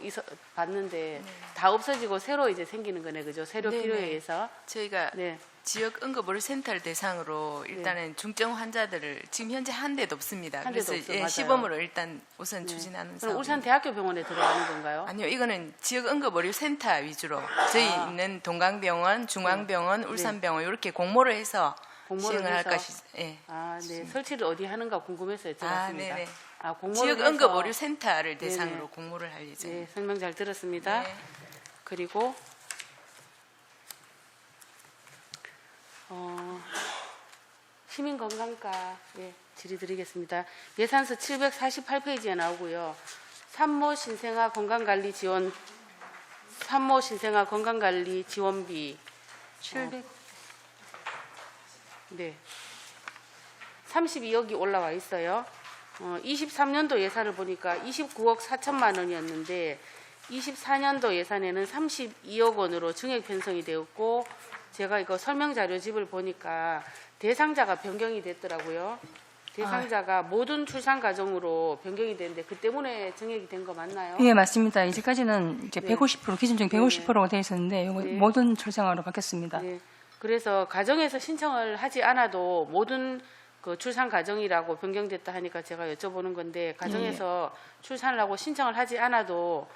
봤는데 다 없어지고 새로 이제 생기는 거네, 그죠? 새로 네네. 필요에 의해서. 저희가 네. 지역 응급의료센터를 대상으로 일단은 중증 환자들을 지금 현재 한 대도 없습니다. 한 대도 그래서 없어요. 예, 맞아요. 시범으로 일단 우선 네. 추진하는 그럼 사업. 울산대학교병원에 들어가는 건가요? 아니요, 이거는 지역 응급의료센터 위주로 저희 있는 동강병원, 중앙병원, 울산병원 이렇게 공모를 해서 공모를 시행을 할 해서? 것이. 예. 아, 네. 설치를 어디 하는가 궁금해서 여쭤봤습니다. 아, 네네. 아, 공모를 지역 해서- 응급의료센터를 대상으로 네네. 공모를 할 예정입니다. 네, 설명 잘 들었습니다. 네. 그리고 시민건강과 질의드리겠습니다. 예산서 748페이지에 나오고요. 산모 신생아 건강관리 지원, 산모 신생아 건강관리 지원비 700, 네, 32억이 올라와 있어요. 23년도 예산을 보니까 29억 4천만 원이었는데 24년도 예산에는 32억 원으로 증액 편성이 되었고 제가 이거 설명 자료집을 보니까 대상자가 변경이 됐더라고요. 대상자가 모든 출산 가정으로 변경이 됐는데 그 때문에 증액이 된 거 맞나요? 예, 맞습니다. 이제까지는 이제 네. 150% 기준 중 150%가 되어 있었는데 이거 네. 모든 출생아로 바뀌었습니다. 네. 그래서 가정에서 신청을 하지 않아도 모든 그 출산 가정이라고 변경됐다 하니까 제가 여쭤보는 건데 가정에서 출산을 하고 신청을 하지 않아도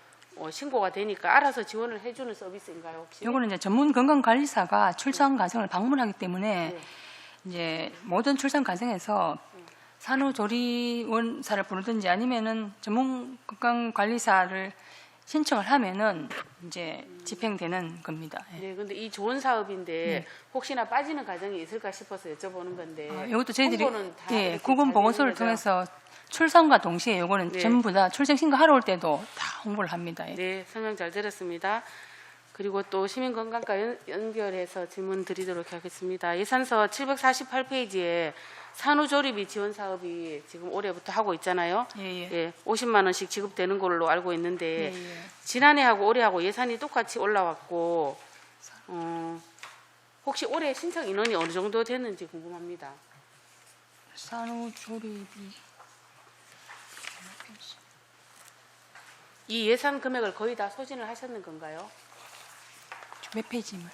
신고가 되니까 알아서 지원을 해주는 서비스인가요 혹시? 이거는 이제 전문 건강관리사가 출산 가정을 방문하기 때문에 네. 이제 모든 출산 가정에서 산후조리원사를 부르든지 아니면은 전문 건강관리사를 신청을 하면은 이제 집행되는 겁니다. 예. 네, 근데 이 좋은 사업인데 혹시나 빠지는 가정이 있을까 싶어서 여쭤보는 건데. 이것도 저희들이 홍보는 다 예, 이렇게 구분 잘 보고서를 되는 거죠? 통해서 출산과 동시에 요거는 네. 전부 다 출생 신고하러 올 때도 다 홍보를 합니다. 예. 네, 설명 잘 들었습니다. 그리고 또 시민건강과 연결해서 질문 드리도록 하겠습니다. 예산서 748페이지에 산후조리비 지원 사업이 지금 올해부터 하고 있잖아요. 예. 50만 원씩 지급되는 걸로 알고 있는데 예. 지난해하고 올해하고 예산이 똑같이 올라왔고 혹시 올해 신청 인원이 어느 정도 됐는지 궁금합니다. 산후조리비 이 예산 금액을 거의 다 소진을 하셨는 건가요? 몇 페이지만?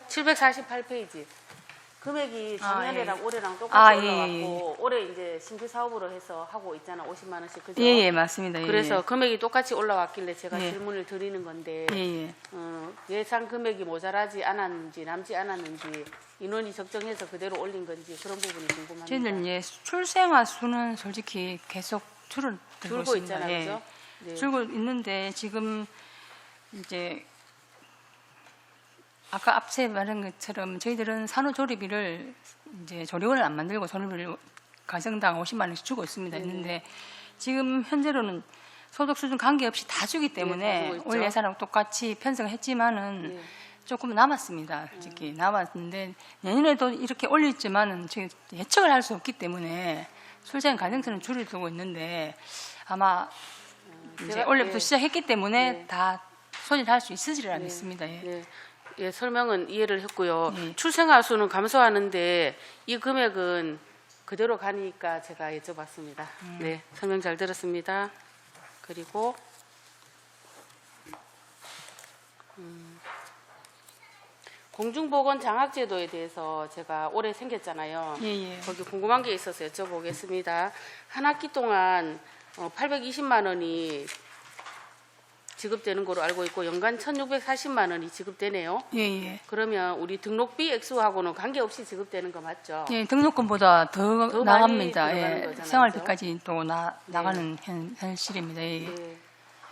748페이지. 금액이 작년에랑 예. 올해랑 똑같이 예, 올라왔고 올해 이제 신규 사업으로 해서 하고 있잖아. 50만 원씩 그죠? 예, 맞습니다. 예, 그래서 금액이 똑같이 올라왔길래 제가 예. 질문을 드리는 건데 예. 예산 금액이 모자라지 않았는지 남지 않았는지 인원이 적정해서 그대로 올린 건지 그런 부분이 궁금합니다. 저희들 이제 출생아 수는 솔직히 계속 줄고 줄고 있습니다. 있잖아요, 예. 그죠? 네. 줄고 있는데 지금 이제 아까 앞서 말한 것처럼 저희들은 산후조리비를 이제 조리원을 안 만들고 조리비를 가정당 50만 원씩 주고 있습니다. 있는데 지금 현재로는 소득 수준 관계없이 다 주기 다 때문에 주고 있죠. 올 예산하고 똑같이 편성을 했지만은 네. 조금 남았습니다. 솔직히 남았는데 내년에도 이렇게 올릴지만은 저희 예측을 할 수 없기 때문에 출생 가능성은 줄을 두고 있는데 아마 이제 제가- 올해부터 예. 시작했기 때문에 네. 다 소진할 수 있으리라 믿습니다. 예. 네. 예, 설명은 이해를 했고요. 네. 출생아 수는 감소하는데 이 금액은 그대로 가니까 제가 여쭤봤습니다. 네, 설명 잘 들었습니다. 그리고 공중보건 장학제도에 대해서 제가 올해 생겼잖아요. 예. 거기 궁금한 게 있어서 여쭤보겠습니다. 한 학기 동안 820만 원이 지급되는 걸로 알고 있고 연간 1,640만 원이 지급되네요. 예. 그러면 우리 등록비 액수하고는 관계없이 지급되는 거 맞죠? 예, 등록금보다 더 많이 나갑니다. 들어가는 예, 거잖아요, 생활비까지 또 나가는 현실입니다. 예. 네.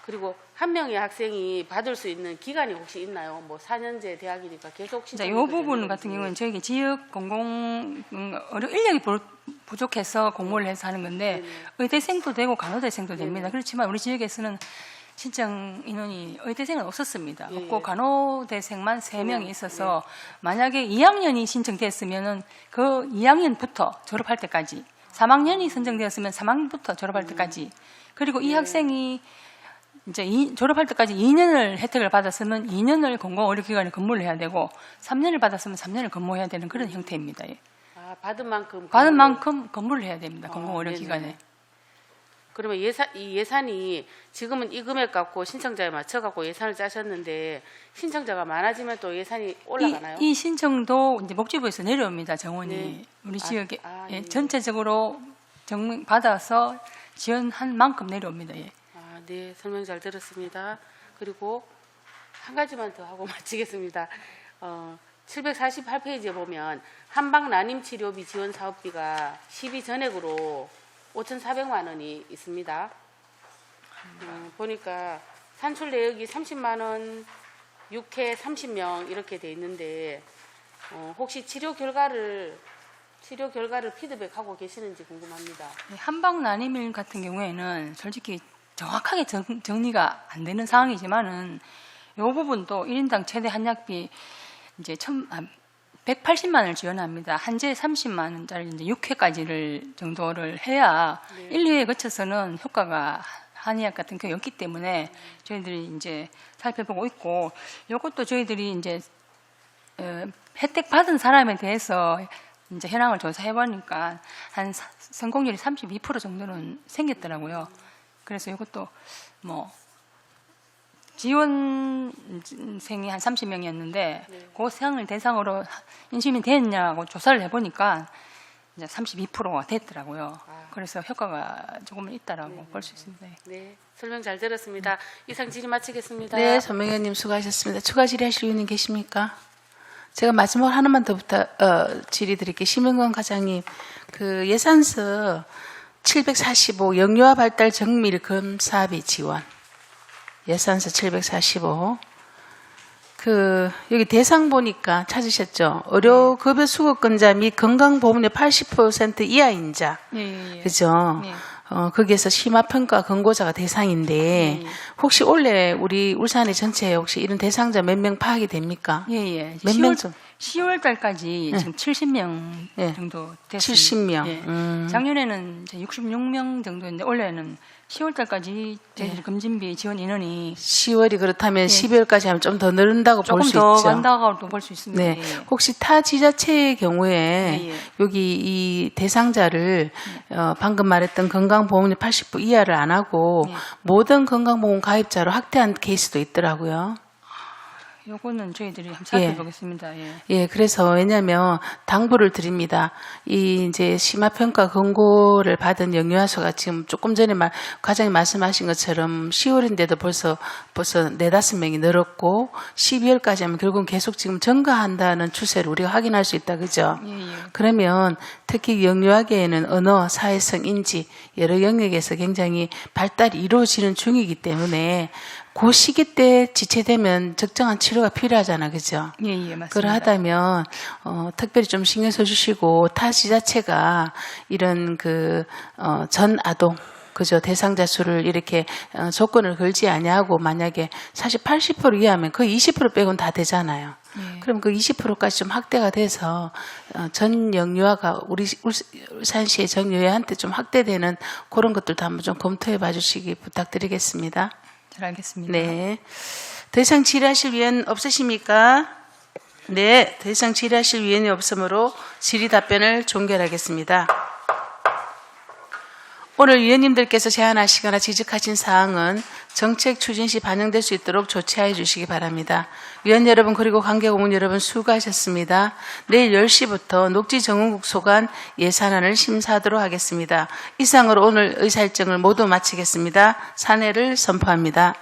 그리고 한 명의 학생이 받을 수 있는 기간이 혹시 있나요? 뭐 4년제 대학이니까 계속 이 신청이 부분 같은 경우는 저희 지역 공공 인력이 부족해서 공모를 해서 하는 건데 의대생도 되고 간호대생도 됩니다. 그렇지만 우리 지역에서는 신청 인원이 의대생은 없었습니다. 없고 간호대생만 3명이 있어서 만약에 2학년이 신청됐으면은 그 2학년부터 졸업할 때까지 3학년이 선정되었으면 3학년부터 졸업할 때까지 그리고 이 학생이 이제 졸업할 때까지 2년을 혜택을 받았으면 2년을 공공의료기관에 근무를 해야 되고 3년을 받았으면 3년을 근무해야 되는 그런 형태입니다. 예. 아, 받은 만큼 근무를 해야 됩니다. 공공의료기관에. 네네. 그러면 이 예산이 지금은 이 금액 갖고 신청자에 맞춰 갖고 예산을 짜셨는데 신청자가 많아지면 또 예산이 올라가나요? 이 신청도 이제 복지부에서 내려옵니다. 정원이 네. 우리 지역에 예. 전체적으로 받아서 지원한 만큼 내려옵니다. 예. 네, 설명 잘 들었습니다. 그리고 한 가지만 더 하고 마치겠습니다. 748페이지에 보면 한방 난임 치료비 지원 사업비가 시비 전액으로 5,400만 원이 있습니다. 보니까 산출 내역이 30만 원, 6회 30명 이렇게 돼 있는데 혹시 치료 결과를 피드백하고 계시는지 궁금합니다. 한방 난임일 같은 경우에는 솔직히 정확하게 정리가 안 되는 상황이지만은 이 부분도 1인당 최대 한약비 이제 180만 원을 지원합니다. 한제 30만 원짜리 이제 6회까지를 정도를 해야 1, 2회에 거쳐서는 효과가 한의학 같은 게 없기 때문에 저희들이 이제 살펴보고 있고 이것도 저희들이 이제 혜택 받은 사람에 대해서 이제 현황을 조사해 보니까 한 성공률이 32% 정도는 생겼더라고요. 그래서 이것도 뭐 지원생이 한 30명이었는데 그 생을 대상으로 인심이 됐냐고 조사를 해보니까 이제 32%가 됐더라고요. 그래서 효과가 조금은 있다라고 볼 수 있습니다. 네, 설명 잘 들었습니다. 이상 질의 마치겠습니다. 네, 전명현님 수고하셨습니다. 추가 질의하실 의원님 계십니까? 제가 마지막으로 하나만 더 질의 드릴게요. 심영건 과장님, 그 예산서 745 영유아 발달 정밀 검사비 지원 예산서 745 여기 대상 보니까 찾으셨죠? 의료급여 수급권자 및 건강보험료 80% 이하 인자 그죠? 거기에서 심화평가 권고자가 대상인데 혹시 올해 우리 울산의 전체에 혹시 이런 대상자 몇 명 파악이 됩니까? 몇 명 좀? 10월 달까지 지금 70명 정도 됐습니다. 70명. 작년에는 66명 정도인데 올해는 10월 달까지 저희들이 검진비 지원 인원이 10월이 그렇다면 12월까지 하면 좀 더 늘은다고 볼 수 있죠. 조금 더 간다고 볼 수 있습니다. 네. 혹시 타 지자체의 경우에 여기 이 대상자를 방금 말했던 건강보험료 80% 이하를 안 하고 모든 건강보험 가입자로 확대한 케이스도 있더라고요. 요거는 저희들이 한번 살펴보겠습니다. 예, 그래서 왜냐하면 당부를 드립니다. 이 이제 심화평가 권고를 받은 영유아수가 지금 조금 전에 과장님 말씀하신 것처럼 10월인데도 벌써 4-5명이 늘었고 12월까지 하면 결국은 계속 지금 증가한다는 추세를 우리가 확인할 수 있다, 그죠? 그러면 특히 영유아계에는 언어, 사회성, 인지 여러 영역에서 굉장히 발달이 이루어지는 중이기 때문에 그 시기 때 지체되면 적정한 치료가 필요하잖아, 그죠? 맞습니다. 그러하다면 특별히 좀 신경 써주시고 타 지자체가 이런 전 아동 그죠 대상자 수를 이렇게 조건을 걸지 아니하고 만약에 사실 80% 이하면 거의 20% 빼고는 다 되잖아요. 그럼 그 20%까지 좀 확대가 돼서 전 영유아가 우리 울산시의 전 유아한테 좀 확대되는 그런 것들도 한번 좀 검토해 봐주시기 부탁드리겠습니다. 잘 알겠습니다. 네. 더 이상 질의하실 위원 없으십니까? 네. 더 이상 질의하실 위원이 없으므로 질의 답변을 종결하겠습니다. 오늘 위원님들께서 제안하시거나 지적하신 사항은 정책 추진 시 반영될 수 있도록 조치하여 주시기 바랍니다. 위원 여러분 그리고 관계고문 여러분 수고하셨습니다. 내일 10시부터 녹지정원국 소관 예산안을 심사하도록 하겠습니다. 이상으로 오늘 의사일정을 모두 마치겠습니다. 산회를 선포합니다.